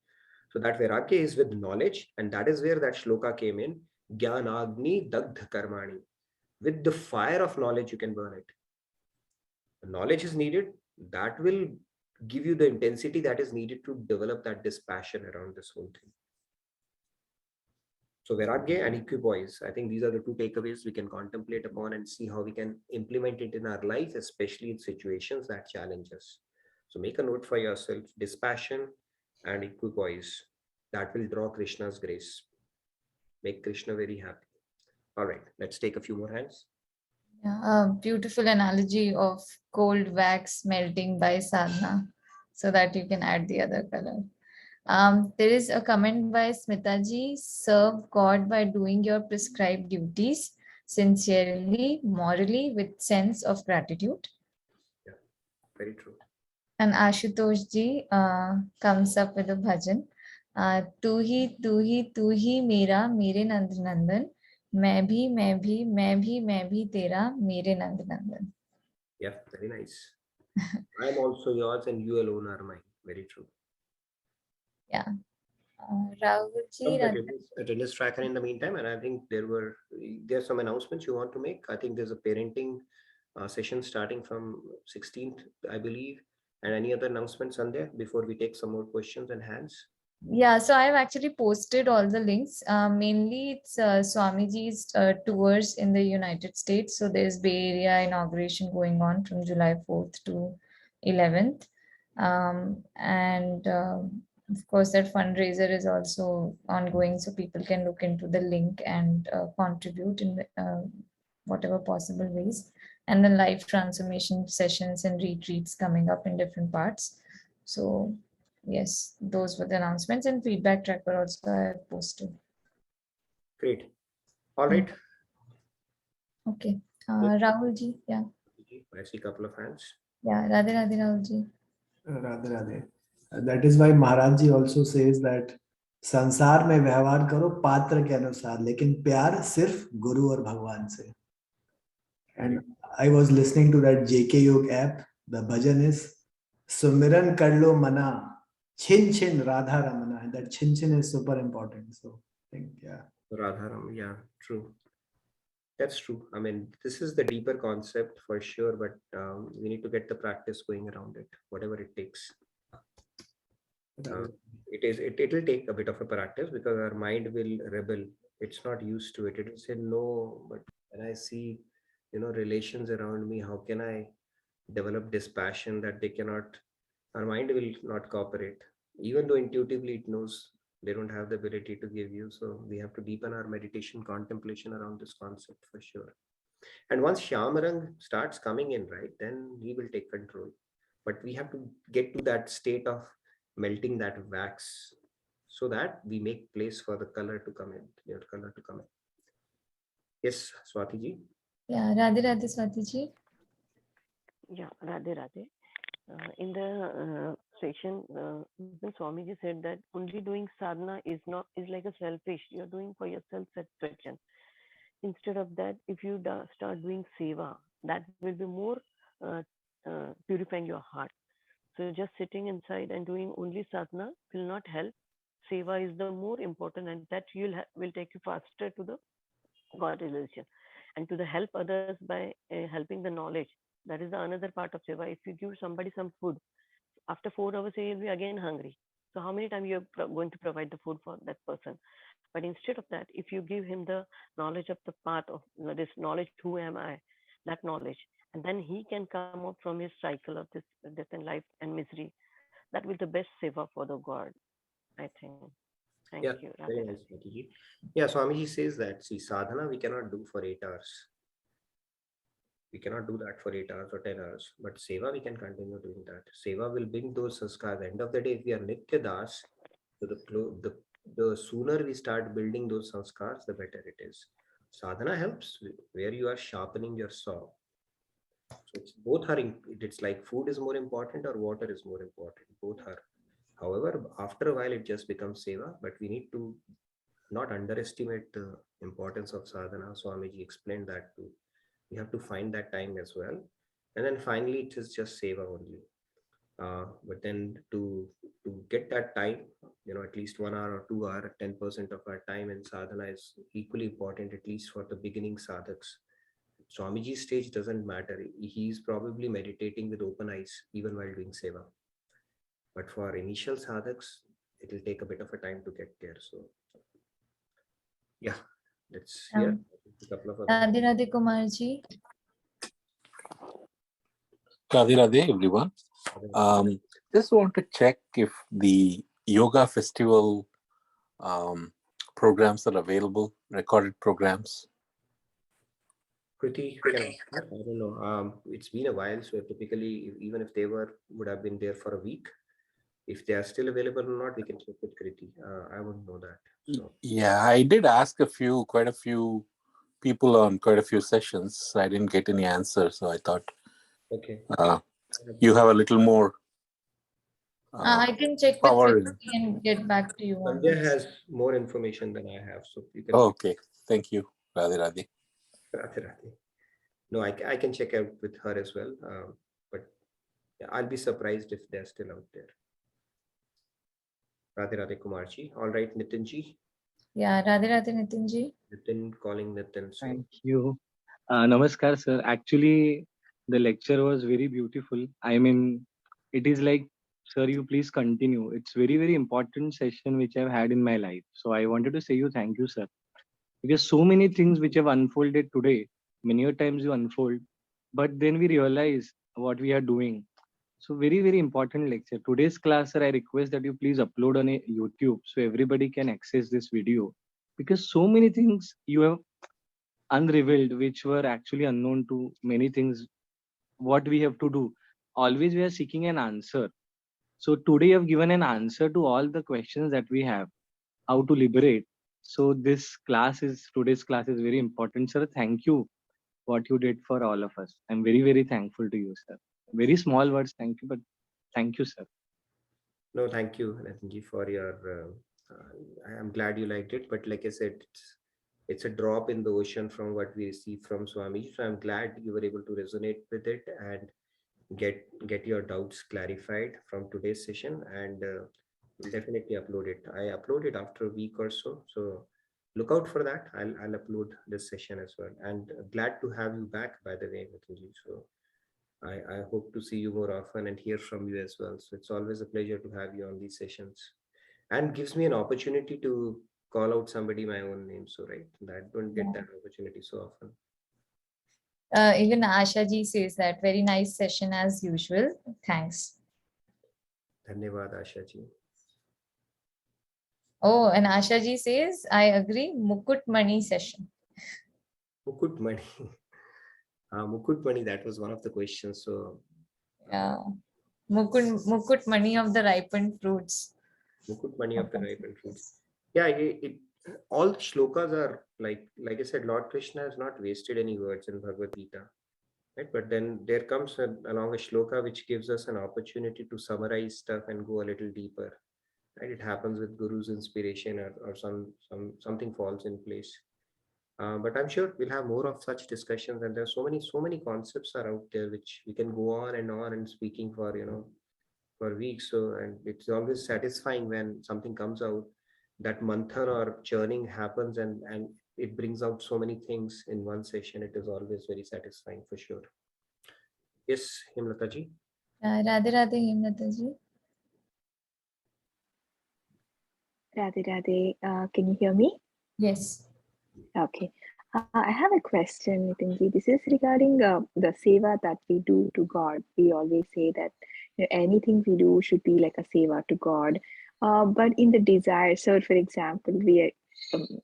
So that Vairagya is with knowledge, and that is where that shloka came in. Jnanagni dagdha karmani. With the fire of knowledge, you can burn it. The knowledge is needed. That will give you the intensity that is needed to develop that dispassion around this whole thing. So Vairagya and equipoise, I think these are the two takeaways we can contemplate upon and see how we can implement it in our life, especially in situations that challenge us. So make a note for yourself, dispassion and equipoise. That will draw Krishna's grace. Make Krishna very happy. All right, let's take a few more hands. Yeah, a beautiful analogy of cold wax melting by sadhana so that you can add the other color. There is a comment by Smitaji: serve God by doing your prescribed duties sincerely, morally, with sense of gratitude. Yeah, very true. And Ashutosh ji comes up with a bhajan. तू ही मेरा मेरे नंद नंदन, मैं भी तेरा मेरे नंद नंदन. Yeah, very nice. I am also yours and you alone are mine. Very true. Yeah. Rahul ji, attendance tracker in the meantime, and I think there's some announcements you want to make. I think there's a parenting session starting from 16th, I believe. And any other announcements on there before we take some more questions and hands? Yeah, so I've actually posted all the links. Mainly it's Swamiji's tours in the United States. So there's Bay Area inauguration going on from July 4th to 11th. And of course, that fundraiser is also ongoing. So people can look into the link and contribute in whatever possible ways. And then live transformation sessions and retreats coming up in different parts. So yes, those were the announcements, and feedback tracker also I have posted. Great. All right. Okay. Rahul ji, yeah. I see a couple of hands. Yeah, Radhe Radhe Rahul ji. Radhe Radhe. That is why Maharaj ji also says that संसार में व्यवहार करो पात्र के अनुसार, लेकिन प्यार सिर्फ गुरु और भगवान से. And I was listening to that JK Yog app. The bhajan is Sumiran Kadlo Mana Chin Chin Radha Ramana. And that Chin Chin is super important. So I think, yeah. Radha Ram, yeah, true. That's true. I mean, this is the deeper concept for sure, but we need to get the practice going around it, whatever it takes. It will take a bit of a practice because our mind will rebel. It's not used to it. It will say no, but when I see, relations around me, how can I develop this passion that they cannot? Our mind will not cooperate, even though intuitively it knows they don't have the ability to give you. So we have to deepen our meditation contemplation around this concept for sure. And once Shyamarang starts coming in, right, then he will take control. But we have to get to that state of melting that wax so that we make place for the color to come in, Yes, Swati ji. Yeah, Radhe Radhe Swati ji. Yeah, Radhe Radhe. In the session, the Swamiji said that only doing sadhana is like a selfish. You're doing for your self-satisfaction. instead of that, if you start doing seva, that will be more purifying your heart. So just sitting inside and doing only sadhana will not help. Seva is the more important, and that will take you faster to the God realization, and to the help others by helping the knowledge. That is the another part of seva. If you give somebody some food, after 4 hours he will be again hungry. So how many times you are going to provide the food for that person? But instead of that, if you give him the knowledge of the path of this knowledge, who am I, that knowledge, and then he can come up from his cycle of this death and life and misery. That will be the best seva for the God, I think. Thank Yeah, you. very Radhe nice, Radhe. Swamiji. Yeah, Swamiji says that, see, sadhana we cannot do for 8 hours. We cannot do that for 8 hours or 10 hours. But seva, we can continue doing that. Seva will bring those sanskars. End of the day, if we are Nitya Das, so the sooner we start building those sanskars, the better it is. Sadhana helps where you are sharpening your saw. So both are, it's like food is more important or water is more important. Both are. However, after a while, it just becomes seva, but we need to not underestimate the importance of sadhana. Swamiji explained that too. We have to find that time as well. And then finally, it is just seva only. But then to get that time, at least 1 hour or 2 hour, 10% of our time in sadhana is equally important, at least for the beginning sadhaks. Swamiji's stage doesn't matter. He's probably meditating with open eyes even while doing seva. But for initial sadhaks, it will take a bit of a time to get there. So, yeah, let's hear a couple of other. Radhe Radhe Kumarji. Radhe Radhe, everyone. Just want to check if the yoga festival programs are available, recorded programs. Pretty, I don't know. It's been a while, so typically, even if they would have been there for a week. If they are still available or not, we can check with Kriti. I wouldn't know that. So. Yeah, I did ask quite a few people on quite a few sessions. I didn't get any answer, so I thought, okay, you have a little more. I can check with Kriti and get back to you on Sandhya this. has more information than I have, so you can. Okay, thank you, Radhe Radhe. Radhe Radhe. No, I can check out with her as well. But yeah, I'll be surprised if they're still out there. Radhe Radhe Kumarji. All right, Nitinji. Yeah, Radhe Radhe Nitinji. Nitin calling Nitin. So. Thank you. Namaskar, sir. Actually, the lecture was very beautiful. I mean, it is like, sir, you please continue. It's very, very important session which I've had in my life. So I wanted to say you thank you, sir. Because so many things which have unfolded today, many a times you unfold, but then we realize what we are doing. So very, very important lecture. Today's class, sir, I request that you please upload on a YouTube so everybody can access this video. Because so many things you have unrevealed which were actually unknown to many things. What we have to do, always we are seeking an answer. So today you have given an answer to all the questions that we have, how to liberate. So today's class is very important, sir. Thank you what you did for all of us. I'm very, very thankful to you, sir. Very small words, thank you, but thank you, sir. No, thank you, Nitinji, for your. I'm glad you liked it, but like I said, it's a drop in the ocean from what we received from Swami. So I'm glad you were able to resonate with it and get your doubts clarified from today's session, and we'll definitely upload it. I upload it after a week or so. So look out for that. I'll upload this session as well. And glad to have you back, by the way, Nitinji. So I hope to see you more often and hear from you as well. So it's always a pleasure to have you on these sessions, and gives me an opportunity to call out somebody my own name. So right, I don't get that opportunity so often. Even Asha ji says that very nice session as usual. Thanks. Dhanyavad, Asha ji. Oh, and Asha ji says, I agree, Mukut Mani session. Mukut Mani. Mukut Mani, that was one of the questions. So yeah, Mukut Mani of the ripened fruits. Mukut Mani of the ripened fruits. Yeah, all the shlokas are like I said, Lord Krishna has not wasted any words in Bhagavad Gita, right? But then there comes along a shloka which gives us an opportunity to summarize stuff and go a little deeper. Right? It happens with Guru's inspiration or something falls in place. But I'm sure we'll have more of such discussions, and there's so many concepts are out there which we can go on and speaking for, for weeks. So, and it's always satisfying when something comes out, that manthan or churning happens, and it brings out so many things in one session. It is always very satisfying for sure. Yes, Himlata ji. Radhe Radhe Himlata ji. Radhe Radhe, can you hear me? Yes. Okay. I have a question, Nitinji. This is regarding the seva that we do to God. We always say that anything we do should be like a seva to God. But in the desire, so for example, we are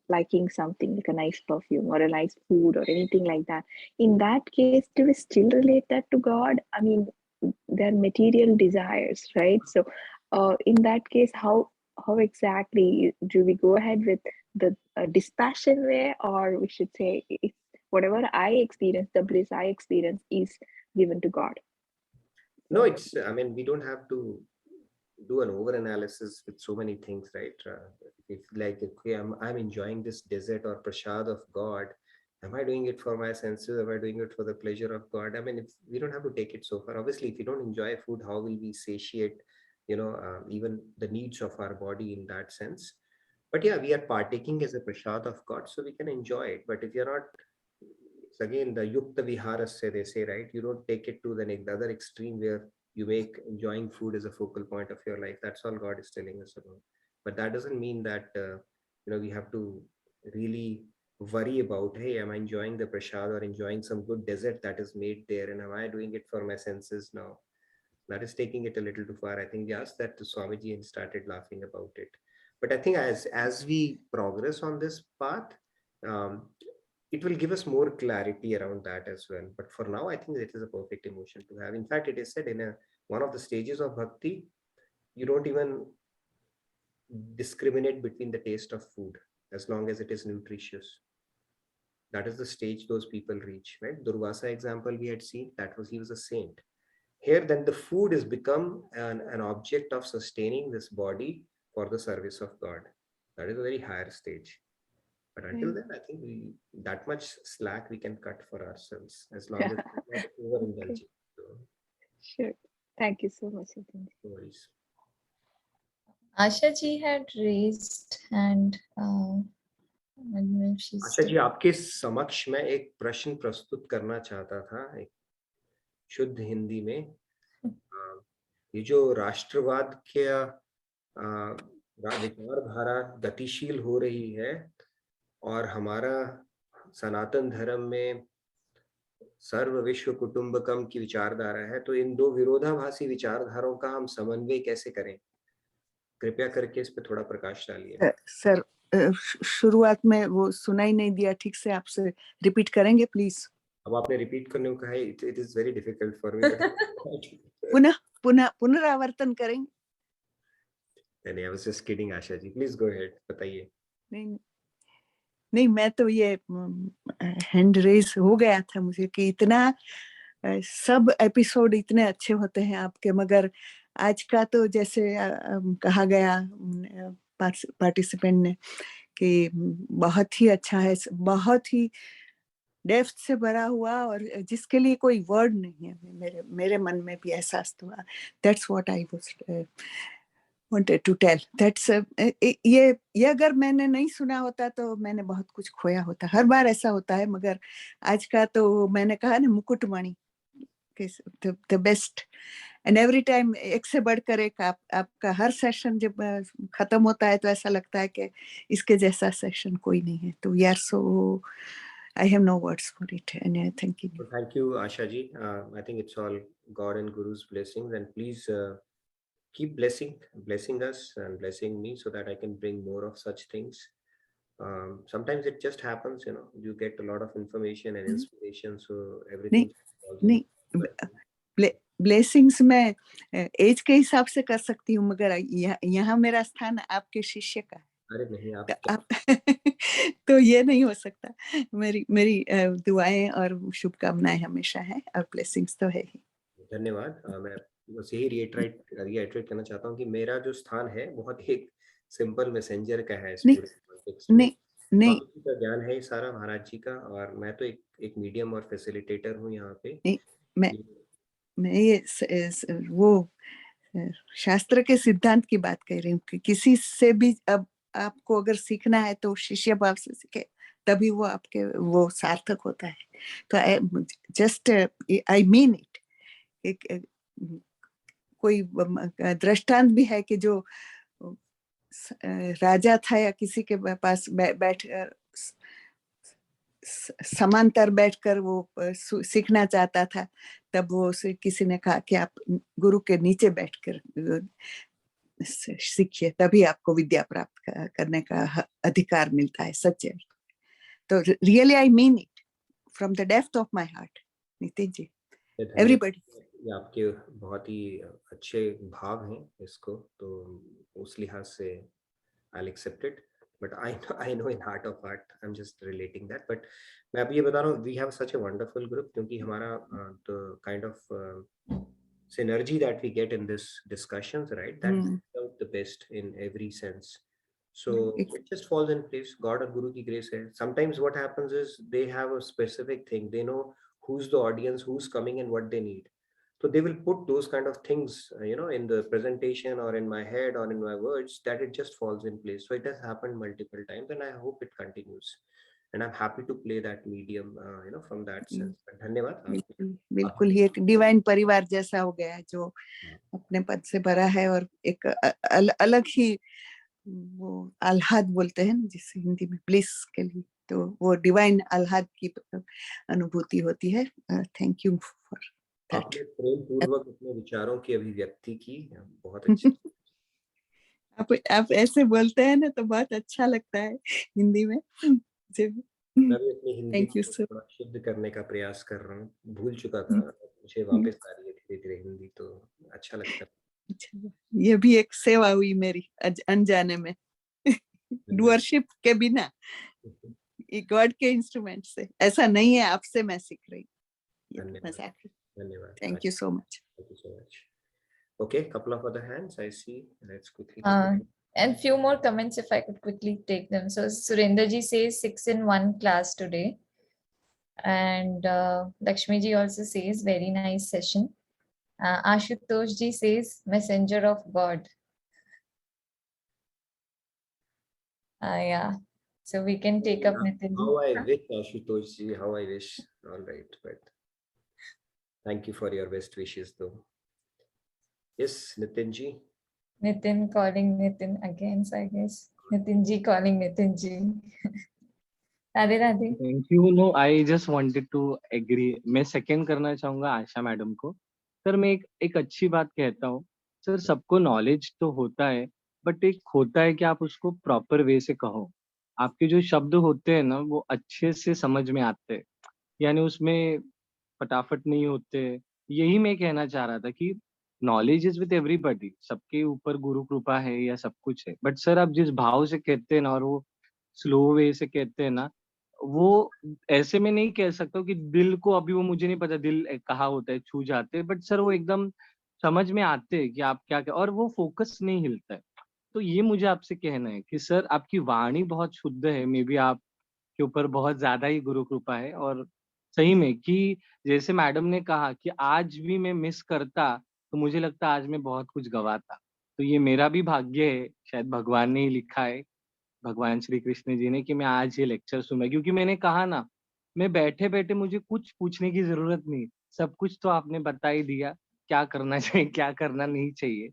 liking something like a nice perfume or a nice food or anything like that. In that case, do we still relate that to God? I mean, they're material desires, right? So in that case, how exactly do we go ahead with the dispassion way, or we should say whatever I experience, the bliss I experience is given to God? No, it's, I mean, we don't have to do an over analysis with so many things, right? If like, okay, I'm enjoying this dessert or prasad of God, am I doing it for my senses? Am I doing it for the pleasure of God? I mean, we don't have to take it so far. Obviously, if you don't enjoy food, how will we satiate, even the needs of our body in that sense? But yeah, we are partaking as a prasad of God, so we can enjoy it. But if you're not, it's again the yukta viharasya, they say, right? You don't take it to the other extreme where you make enjoying food as a focal point of your life. That's all God is telling us about. But that doesn't mean that we have to really worry about, hey, am I enjoying the prasad or enjoying some good dessert that is made there, and am I doing it for my senses now? That is taking it a little too far. I think we asked that to Swamiji and started laughing about it. But I think as we progress on this path, it will give us more clarity around that as well. But for now, I think it is a perfect emotion to have. In fact, it is said in one of the stages of bhakti, you don't even discriminate between the taste of food as long as it is nutritious. That is the stage those people reach, right? Durvasa example we had seen, he was a saint. Here, then the food has become an object of sustaining this body for the service of God. That is a very higher stage. But until then, I think that much slack we can cut for ourselves as long as we're not overindulging. Okay. Sure. Thank you so much. No worries. Asha ji had raised hand. Asha ji, आपके समक्ष में एक प्रश्न प्रस्तुत करना चाहता था, एक शुद्ध हिंदी में। ये जो राष्ट्रवाद के विचारधारा गतिशील हो रही है और हमारा सनातन धर्म में सर्व विश्व कुटुंबकम की विचारधारा है, तो इन दो विरोधाभासी विचारधाराओं का हम समन्वय कैसे करें? कृपया करके इस पे थोड़ा प्रकाश डालिए। सर, शुरुआत में वो सुनाई नहीं दिया ठीक से, आपसे रिपीट करेंगे प्लीज? अब आपने रिपीट करने को कहा है, it is very difficult for me. पुनरावर्तन करेंगे? नहीं, I was just kidding Asha ji, please go ahead, बताइए। नहीं, मैं तो ये हैंड रेज हो गया था मुझे कि इतना सब एपिसोड इतने अच्छे होते हैं आपके, मगर आज का तो जैसे कहा गया पार्टिसिपेंट ने कि बहुत ही अच्छा है, बहुत ही डेप्थ से भरा हुआ, और जिसके लिए कोई वर्ड नहीं है। मेरे मन में भी एहसास हुआ। That's what I was wanted to tell. That's ये अगर मैंने नहीं सुना होता तो मैंने बहुत कुछ खोया होता। हर बार ऐसा होता है, मगर आज का तो मैंने कहा ना, मुकुटमणि, the best, and every time एक से बढ़कर एक। आपका हर सेशन जब खत्म होता है तो ऐसा लगता है कि इसके जैसा सेशन कोई नहीं है। तो यार, so I have no words for it, and I thank you. Thank you, Asha ji. I think it's all God and Guru's blessings, and please keep blessing us and blessing me so that I can bring more of such things. Sometimes it just happens, you get a lot of information and inspiration, so everything. नहीं, blessings मैं as के हिसाब से कर सकती हूँ, मगर यहाँ मेरा स्थान आपके शिष्य का है। अरे नहीं, आप तो ये नहीं हो सकता। मेरी दुआएं और शुभकामनाएं हमेशा है, और ब्लेसिंग्स तो है ही। धन्यवाद। मैं बस यही रिएटरेट करना चाहता हूँ कि मेरा जो स्थान है बहुत एक सिंपल मैसेंजर का है इस पूरे कॉन्टेक्स्ट में। नहीं स्वामी जी का ज्ञान है ये सारा महाराज जी का, और मैं तो एक मीडियम और फैसिलिटेटर हूँ यहाँ पे। नहीं, मैं ये वो शास्त्र के सिद्धांत की बात कर रही हूँ कि किसी से भी अब आपको अगर सीखना है तो शिष्य भाव से सीखे, तभी वो आपके वो सार्थक होता है। तो जस्ट आई मीन इट। कोई दृष्टांत भी है कि जो राजा था या किसी के पास बैठ समांतर बैठकर वो सीखना चाहता था, तब वो उसे किसी ने कहा कि आप गुरु के नीचे बैठकर सीखिए, तभी आपको विद्या प्राप्त करने का अधिकार मिलता है सच्चे। तो really I mean it from the depth of my heart, Nitin ji, everybody. ये आपके बहुत ही अच्छे भाव हैं इसको, तो उस लिहाज से I'll accept it, but I know in heart of heart I'm just relating that. But मैं अभी ये बता रहा हूँ, we have such a wonderful group, क्योंकि हमारा the kind of synergy that we get in this discussions, right, that brings out the best in every sense. So it just falls in place. God और Guru की grace है. Sometimes what happens is they have a specific thing. They know who's the audience, who's coming, and what they need. So they will put those kind of things, in the presentation or in my head or in my words, that it just falls in place. So it has happened multiple times, and I hope it continues. And I'm happy to play that medium, from that sense. धन्यवाद। बिल्कुल ही एक divine परिवार जैसा हो गया है, जो अपने पद से भरा है और एक अलग ही वो आह्लाद बोलते हैं जिसे हिंदी में ब्लिस के लिए, तो वो डिवाइन आह्लाद की अनुभूति होती है। थैंक यू फॉर आपने प्रेम पूर्वक अपने विचारों की अभिव्यक्ति की, बहुत अच्छी। आप ऐसे बोलते हैं ना तो बहुत अच्छा लगता है हिंदी में। मैं भी अपनी हिंदी थैंक यू को सर। थोड़ा शुद्ध करने का प्रयास कर रहा हूँ, भूल चुका था, मुझे वापस आ रही है धीरे धीरे हिंदी, तो अच्छा लगता है। अच्छा, ये भी एक सेवा हुई मेरी अनजाने में, डूअरशिप के बिना, गॉड के इंस्ट्रूमेंट से। ऐसा नहीं है आपसे मैं सीख रही, मजाक। धन्यवाद। Thank you so much. Thank you so much. Okay, couple of other hands I see. Let's quickly. And few more comments if I could quickly take them. So Surendra ji says 6 in 1 class today. And Lakshmi ji also says very nice session. Ashutosh ji says messenger of God. Yeah. So we can take up Nitin ji. How I wish, Ashutosh ji, how I wish. All right, but thank you for your best wishes though. Yes, Nitin ji. Nitin calling Nitin again, so I guess. Nitin ji calling Nitin ji. Radhe Radhe. Thank you. No, I just wanted to agree. मैं second करना चाहूंगा आशा madam को। Sir मैं एक अच्छी बात कहता हूँ सर, सबको नॉलेज तो होता है, बट एक होता है कि आप उसको प्रॉपर वे से कहो। आपके जो शब्द होते हैं ना वो अच्छे से समझ में आते हैं, यानी उसमें फटाफट नहीं होते। यही मैं कहना चाह रहा था कि नॉलेज इज विद एवरीबॉडी, सबके ऊपर गुरु कृपा है या सब कुछ है, बट सर आप जिस भाव से कहते हैं ना और वो स्लो वे से कहते हैं ना, वो ऐसे में नहीं कह सकता कि दिल को, अभी वो मुझे नहीं पता दिल कहाँ होता है, छू जाते हैं, बट सर वो एकदम समझ में आते हैं कि आप क्या, और वो फोकस नहीं हिलता है। तो ये मुझे आपसे कहना है कि सर आपकी वाणी बहुत शुद्ध है, मे बी आपके ऊपर बहुत ज्यादा ही गुरु कृपा है। और सही में कि जैसे मैडम ने कहा कि आज भी मैं मिस करता तो मुझे लगता आज मैं बहुत कुछ गवाता। तो ये मेरा भी भाग्य है, शायद भगवान ने ही लिखा है, भगवान श्री कृष्ण जी ने, कि मैं आज ये लेक्चर सुना, क्योंकि मैंने कहा ना, मैं बैठे बैठे मुझे कुछ पूछने की जरूरत नहीं, सब कुछ तो आपने बता ही दिया, क्या करना चाहिए क्या करना नहीं चाहिए।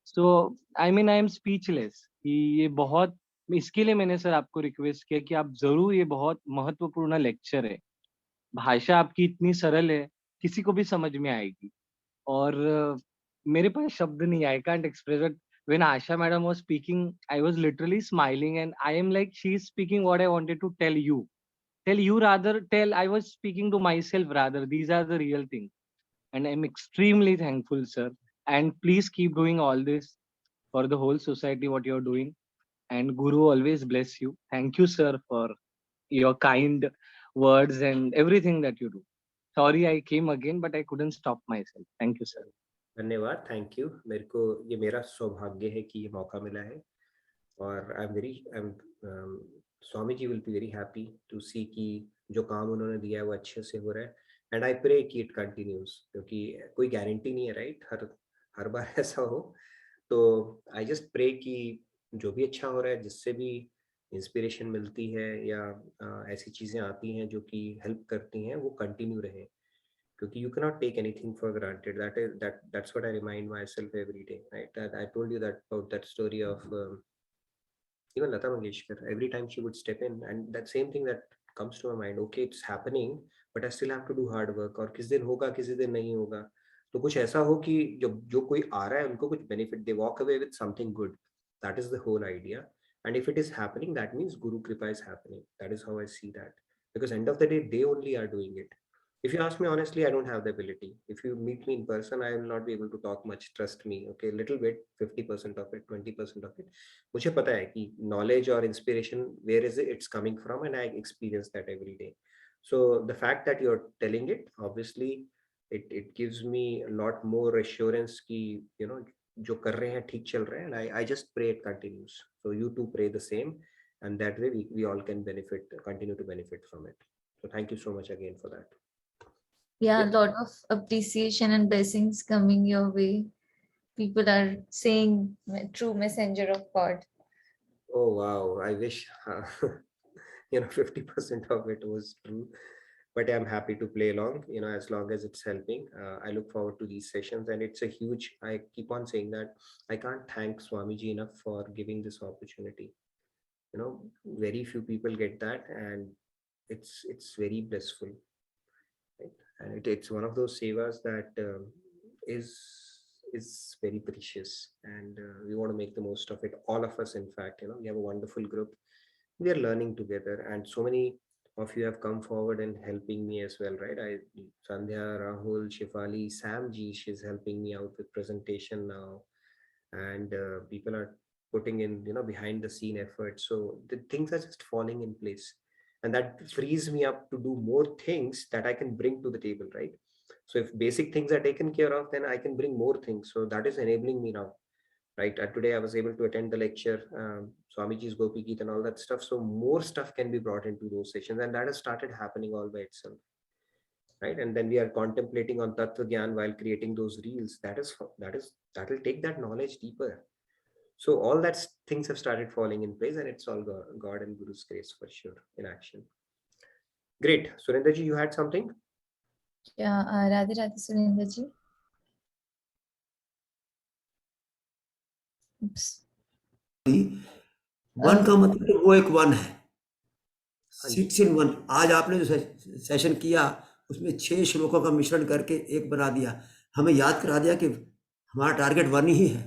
सो आई एम स्पीचलेस कि ये बहुत, इसके लिए मैंने सर आपको रिक्वेस्ट किया कि आप जरूर, ये बहुत महत्वपूर्ण लेक्चर है, भाषा आपकी इतनी सरल है, किसी को भी समझ में आएगी। और मेरे पास शब्द नहीं, I can't express it. When Asha madam was speaking, I was literally smiling, and I am like, she is speaking what I wanted to tell you. I was speaking to myself rather. These are the real things. And I'm extremely thankful, sir. And please keep doing all this for the whole society, what you're doing. And Guru always bless you. Thank you, sir, for your kind words and everything that you do. Sorry I came again, but I couldn't stop myself. Thank you, sir. धन्यवाद, thank you. मेरे को ये मेरा सौभाग्य है कि ये मौका मिला है, और I am Swami ji will be very happy to see कि जो काम उन्होंने दिया है वो अच्छे से हो रहा है, and I pray कि it continues, क्योंकि कोई गारंटी नहीं है, राइट, हर बार ऐसा हो। तो आई जस्ट प्रे कि जो भी अच्छा हो रहा है, जिससे भी इंस्पिरेशन मिलती है या ऐसी चीज़ें आती हैं जो कि हेल्प करती हैं, वो कंटिन्यू रहे, क्योंकि you cannot take anything for granted. That's what I remind myself every day, right? That I told you that about that story of even Lata Mangeshkar. Every time she would step in, and that same thing that comes to my mind, okay, it's happening, but I still have to do hard work. और किस दिन होगा, किसी दिन नहीं होगा, तो कुछ ऐसा हो कि जो कोई आ रहा है उनको कुछ benefit, they walk away with something good. That is the whole idea. And if it is happening, that means Guru Kripa is happening. That is how I see that. Because end of the day, they only are doing it. If you ask me honestly, I don't have the ability. If you meet me in person, I will not be able to talk much. Trust me. Okay, little bit, 50% of it, 20% of it. मुझे पता है कि knowledge or inspiration, where is it? It's coming from, and I experience that every day. So the fact that you're telling it, obviously, it gives me a lot more assurance कि जो कर रहे हैं ठीक चल रहे हैं, and I just pray it continues. So you too pray the same, and that way we all can continue to benefit from it. So thank you so much again for that. Yeah, a lot of appreciation and blessings coming your way. People are saying true messenger of God. Oh wow, I wish 50% of it was true, but I'm happy to play along, as long as it's helping. I look forward to these sessions, and it's a huge, I keep on saying that I can't thank Swamiji enough for giving this opportunity. Very few people get that, and it's very blissful, right? And it's one of those sevas that is is very precious, and we want to make the most of it, all of us. In fact, we have a wonderful group, we are learning together, and so many of you have come forward and helping me as well, right? Sandhya, Rahul, Shifali, Sam ji, she's helping me out with presentation now, and people are putting in behind the scene effort, so the things are just falling in place, and that frees me up to do more things that I can bring to the table, right? So if basic things are taken care of, then I can bring more things, so that is enabling me now, right? Today I was able to attend the lecture, Swamiji's Gopi Geet and all that stuff, so more stuff can be brought into those sessions, and that has started happening all by itself, right? And then we are contemplating on Tattva Gyan while creating those reels. That will take that knowledge deeper. So all that things have started falling in place, and it's all God and Guru's grace for sure in action. Great. Surendra ji, you had something? Yeah, Radhe Radhe Surendra ji. Oops. One का मतलब तो वो एक one है, six in one. आज आपने जो session किया उसमें 6 श्लोकों का मिश्रण करके एक बना दिया, हमें याद करा दिया कि हमारा टारगेट वन ही है।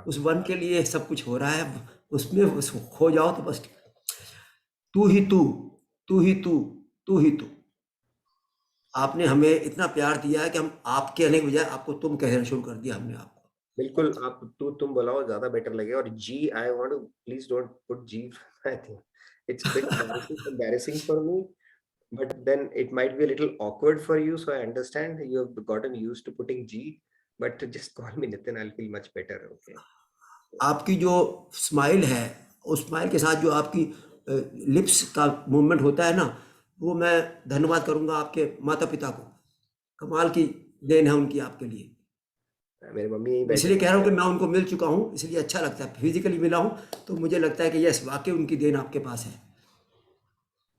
उस वन के लिए सब कुछ हो रहा है, उसमें खो जाओ तो बस तू ही तू, तू ही तू, तू ही तू। आपने हमें इतना प्यार दिया है कि हम आप कहने के बजाय आपको तुम कहना शुरू कर दिया हमने आपको। बिल्कुल, आप तुम बुलाओ, ज्यादा बेटर लगेगा। और जी, I want to please don't put जी, I think it's bit embarrassing for me, but then it might be a little awkward for you, so I understand you have gotten used to putting G, but just call me Nitin, I'll feel much better. Okay, आपकी जो smile है, उस smile के साथ जो आपकी lips का movement होता है ना, वो मैं धन्यवाद करूंगा आपके माता पिता को, कमाल की देन है उनकी आपके लिए। मेरी मम्मी इसलिए कह रहा हूँ कि मैं उनको मिल चुका हूँ, इसलिए अच्छा लगता है। फिजिकली मिला हूँ तो मुझे लगता है कि यस, वाकई उनकी देन आपके पास है।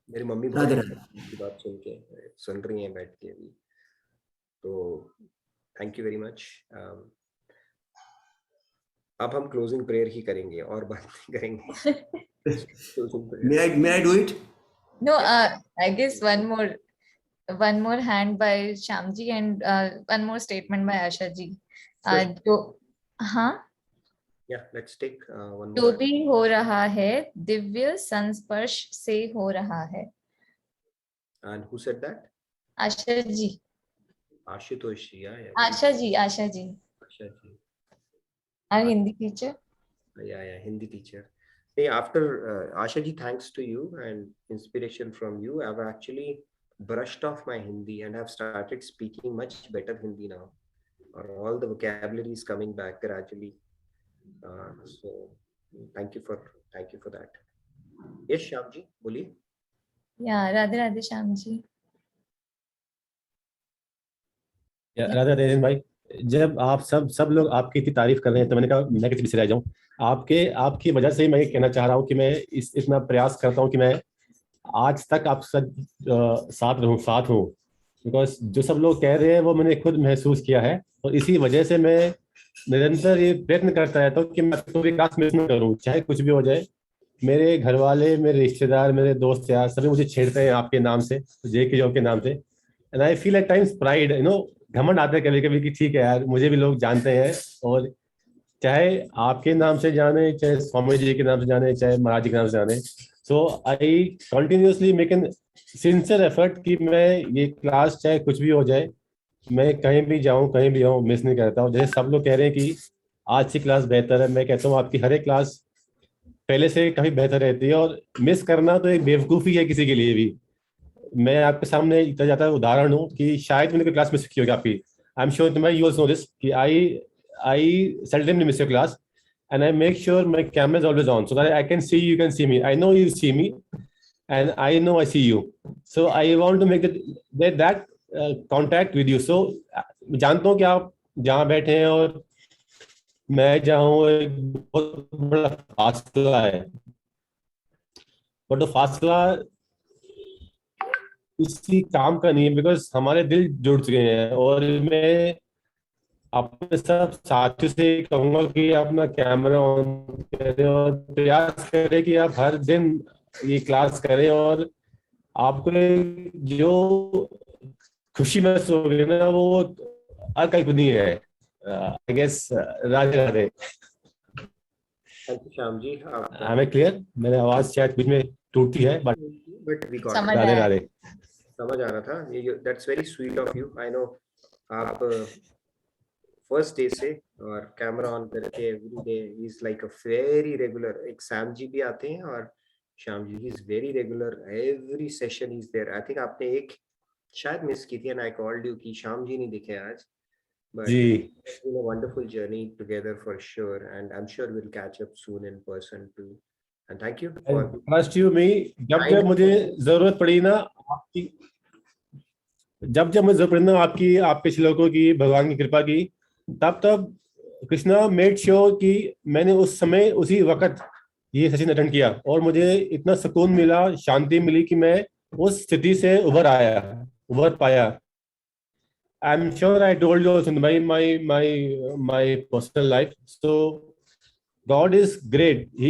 मेरी मम्मी राधे बहुत राधे की बात सुन रही हैं बैठ के अभी, तो थैंक यू वेरी मच। अब हम क्लोजिंग प्रेयर ही करेंगे और बात नहीं करेंगे। May I do it? No, I guess one more hand by Shyamji and one more statement by Asha ji. हाँ, Yeah, let's take one जो more. भी हो रहा है दिव्य संस्पर्श से हो रहा है। And who said that? Asha ji. Ashutosh ji, yeah. Asha ji, Asha ji. Asha ji, our Hindi teacher. Yeah, Hindi teacher. Hey, after Asha ji, thanks to you and inspiration from you, I've actually brushed off my Hindi and have started speaking much better Hindi now. All the vocabulary is coming back gradually. So thank you for that. Yes Shyam ji बोलिए। या राधे राधे श्याम जी। राधा राधे भाई, जब आप सब लोग आपकी इतनी तारीफ कर रहे हैं तो मैंने कहा मैं किसी पीछे रह जाऊं। आपकी वजह से ही मैं ये कहना चाह रहा हूँ कि मैं इतना प्रयास करता हूँ कि मैं आज तक आप सब साथ हूँ। बिकॉज जो सब लोग कह रहे हैं वो मैंने खुद महसूस किया है, और इसी वजह से मैं निरंतर ये प्रयत्न करता रहता हूँ कि मैं कोई क्लास मिस न करूँ, चाहे कुछ भी हो जाए। मेरे घर वाले, मेरे रिश्तेदार, मेरे दोस्त यार सभी मुझे छेड़ते हैं आपके नाम से, जे के जॉब के नाम से। And I feel at times pride, घमंड आता है कभी कभी कि ठीक है यार, मुझे भी लोग जानते हैं। और चाहे आपके नाम से जाने, चाहे स्वामी जी के नाम से जाने, चाहे महाराज जी के नाम से जाने, so I continuously make an sincere effort कि मैं ये क्लास चाहे कुछ भी हो जाए, मैं कहीं भी जाऊं कहीं भी आऊं मिस नहीं करता हूँ। जैसे सब लोग कह रहे हैं कि आज की क्लास बेहतर है, मैं कहता हूँ आपकी हर एक क्लास पहले से काफी बेहतर रहती है, और मिस करना तो एक बेवकूफ़ी है किसी के लिए भी। मैं आपके सामने इतना जाता उदाहरण हूँ कि शायद मैंने कोई क्लास मिस की होगी आपकी। आई एम श्योर तुम्हारा यू ऑल्सो नो दिस कि आई seldomly miss your class, and I make sure my camera is always on so that I can see you, can see me. I know you see me, and I know I see you. So I want to make that contact with you. So जानता हूँ कि आप जहाँ बैठे हैं और मैं जहाँ हूँ एक बहुत बड़ा फासला है, बट वो फासला इसी काम का नहीं है, बिकॉज हमारे दिल जुड़ चुके हैं। और मैं अपने सब साथियों से कहूंगा कि अपना कैमरा ऑन करें और प्रयास करें कि आप हर दिन ये क्लास करें, और आपको जो खुशी महसूस होगी ना वो अकल्पनीय है। I guess Radhe Radhe. Thank you Shyam ji. हमें क्लियर, मेरी आवाज शायद बीच में टूटती है, बट वी गॉट समझ राधे आया। राधे। समझ आ रहा था। That's very sweet of you. I know आप फर्स्ट डे से और कैमरा ऑन करके every day is like a very regular. एक सैम जी भी आते हैं और Shyam ji is very regular, every session is there. I think आपने एक शायद मिस की थी एंड आई कॉल्ड यू कि श्याम जी नहीं दिखे आज, but ji it's been a wonderful journey together for sure, and I'm sure we'll catch up soon in person too. And thank you for trust you me, जब kind मुझे जरूरत पड़ी ना आपकी, जब मुझे जरूरत पड़ी ना आपके श्लोकों की, भगवान की कृपा की, तब कृष्णा मेड श्योर कि मैंने उस समय उसी वक्त ये सेशन अटेंड किया, और मुझे इतना सुकून मिला, शांति मिली कि मैं उस स्थिति से उभर पाया। I am sure I told you also in my personal life. So God is great. He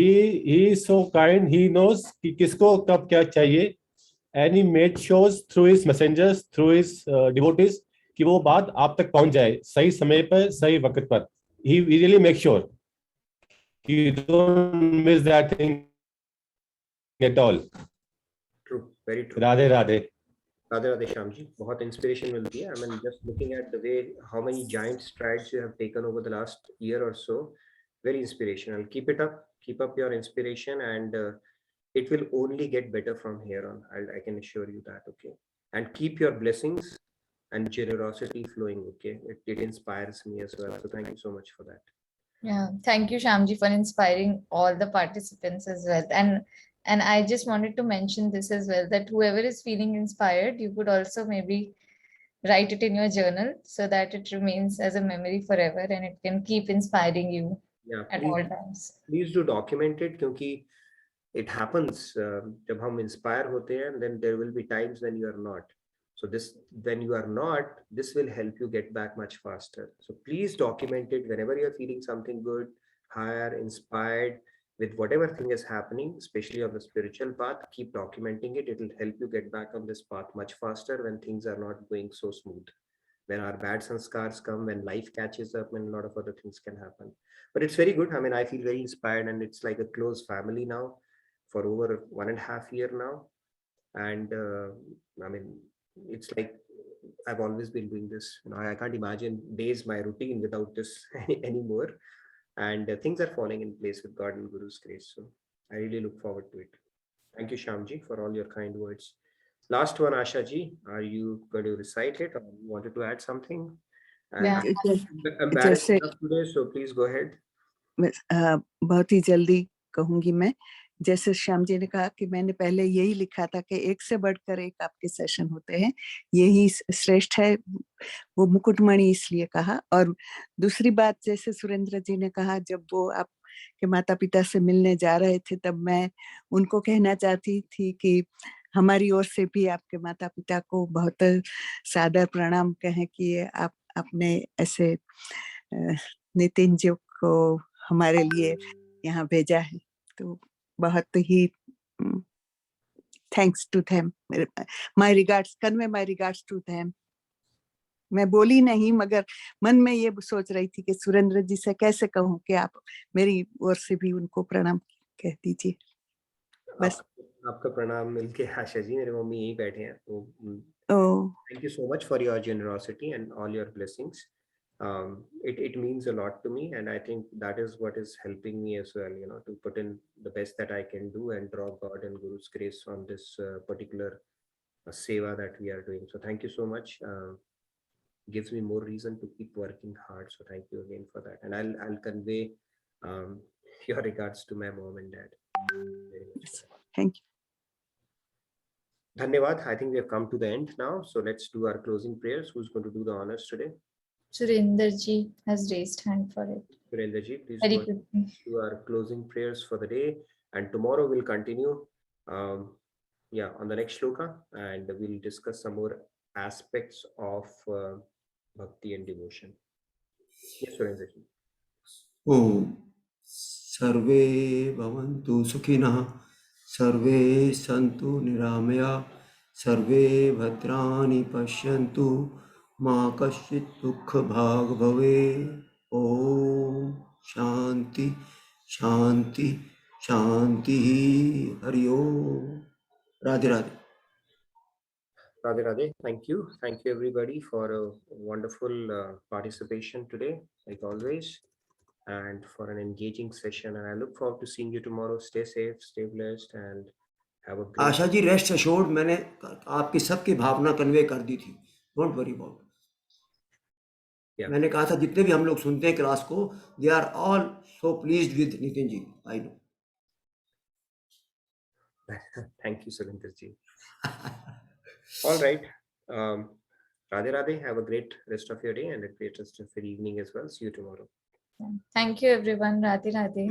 is so kind. He knows कि किसको कब क्या चाहिए, and he made sure through his messengers, through his devotees कि वो बात आप तक पहुंच जाए सही समय पर, सही वक्त पर। He really makes sure कि you don't miss that thing at all. true, very true. Radhe Radhe. Radhe Radhe Shyam ji, बहुत इंस्पिरेशन मिलती है। I mean, just looking at the way how many giant strides you have taken over the last year or so, very inspirational. Keep up your inspiration, and it will only get better from here on. I can assure you that. Okay, and keep your blessings and generosity flowing. Okay, it inspires me as well. So thank you so much for that. Yeah, thank you, Shamji, for inspiring all the participants as well. And I just wanted to mention this as well, that whoever is feeling inspired, you could also maybe write it in your journal so that it remains as a memory forever and it can keep inspiring you Yeah, at all times. please do document it, क्योंकि it happens जब हम inspire होते हैं, then there will be times when you are not. So when you are not, this will help you get back much faster. So please document it whenever you're feeling something good, higher, inspired with whatever thing is happening, especially on the spiritual path. Keep documenting it. It will help you get back on this path much faster when things are not going so smooth. When our bad sanskars come, when life catches up, and a lot of other things can happen. But it's very good. I mean, I feel very inspired, and it's like a close family now for over 1.5 years now. And I mean, it's like I've always been doing this. I can't imagine days, my routine without this anymore. And things are falling in place with God and Guru's grace. So I really look forward to it. Thank you, Shamji, for all your kind words. Last one, Asha ji, are you going to recite it or you wanted to add something? Yeah. I'm embarrassed enough today, so please go ahead. बहुत ही जल्दी कहूंगी मैं जैसे श्याम जी ने कहा कि मैंने पहले यही लिखा था कि एक से बढ़कर एक आपके सेशन होते हैं, यही श्रेष्ठ है, वो मुकुटमणि इसलिए कहा। और दूसरी बात, जैसे सुरेंद्र जी ने कहा, जब वो आपके माता पिता से मिलने जा रहे थे, तब मैं उनको कहना चाहती थी कि हमारी ओर से भी आपके माता पिता को बहुत सादर प्रणाम कहें कि आपने ऐसे नितिन जी को हमारे लिए यहाँ भेजा है। तो बहुत ही thanks to them, my regards, convey my regards to them. मैं बोली नहीं, मगर मन में ये सोच रही थी कि सुरेंद्र जी से कैसे कहूँ कि आप मेरी ओर से भी उनको प्रणाम कह दीजिए। बस आपका प्रणाम मिलके आशा जी, मेरे मम्मी यही बैठे हैं, तो Oh, thank you so much for your generosity and all your blessings. It means a lot to me, and I think that is what is helping me as well, you know, to put in the best that I can do and draw God and Guru's grace on this particular seva that we are doing. So thank you so much. Gives me more reason to keep working hard. So thank you again for that, and I'll convey your regards to my mom and dad. Very much. yes. Thank you. Dhanyavad. I think we have come to the end now. So let's do our closing prayers. Who's going to do the honors today? Surinder ji has raised hand for it. Surinder ji, please Very go ahead. quickly. Do our closing prayers for the day. And tomorrow we'll continue on the next shloka, and we'll discuss some more aspects of bhakti and devotion. Yes, Surinder ji. ॐ सर्वे भवन्तु सुखिनः, सर्वे सन्तु निरामया, सर्वे भद्राणि पश्यन्तु, मा कश्चित् दुःखभाग् भवेत्। ॐ शान्ति शान्ति शान्तिः। Hari Om. Radhe Radhe. Radhe Radhe. Thank you everybody for a wonderful participation today, like always, and for an engaging session. And I look forward to seeing you tomorrow. Stay safe, stay blessed, and have a great. Asha ji, rest assured, मैंने आपकी सबकी भावना convey कर दी थी, don't worry about. मैंने कहा था जितने भी हम लोग सुनते हैं क्लास को, they are all so pleased with Nitin ji, I know. Thank you, Surinder ji. All right. Radhe Radhe. Have a great rest of your day and a great rest of your evening as well. See you tomorrow. Thank you, everyone. Radhe Radhe.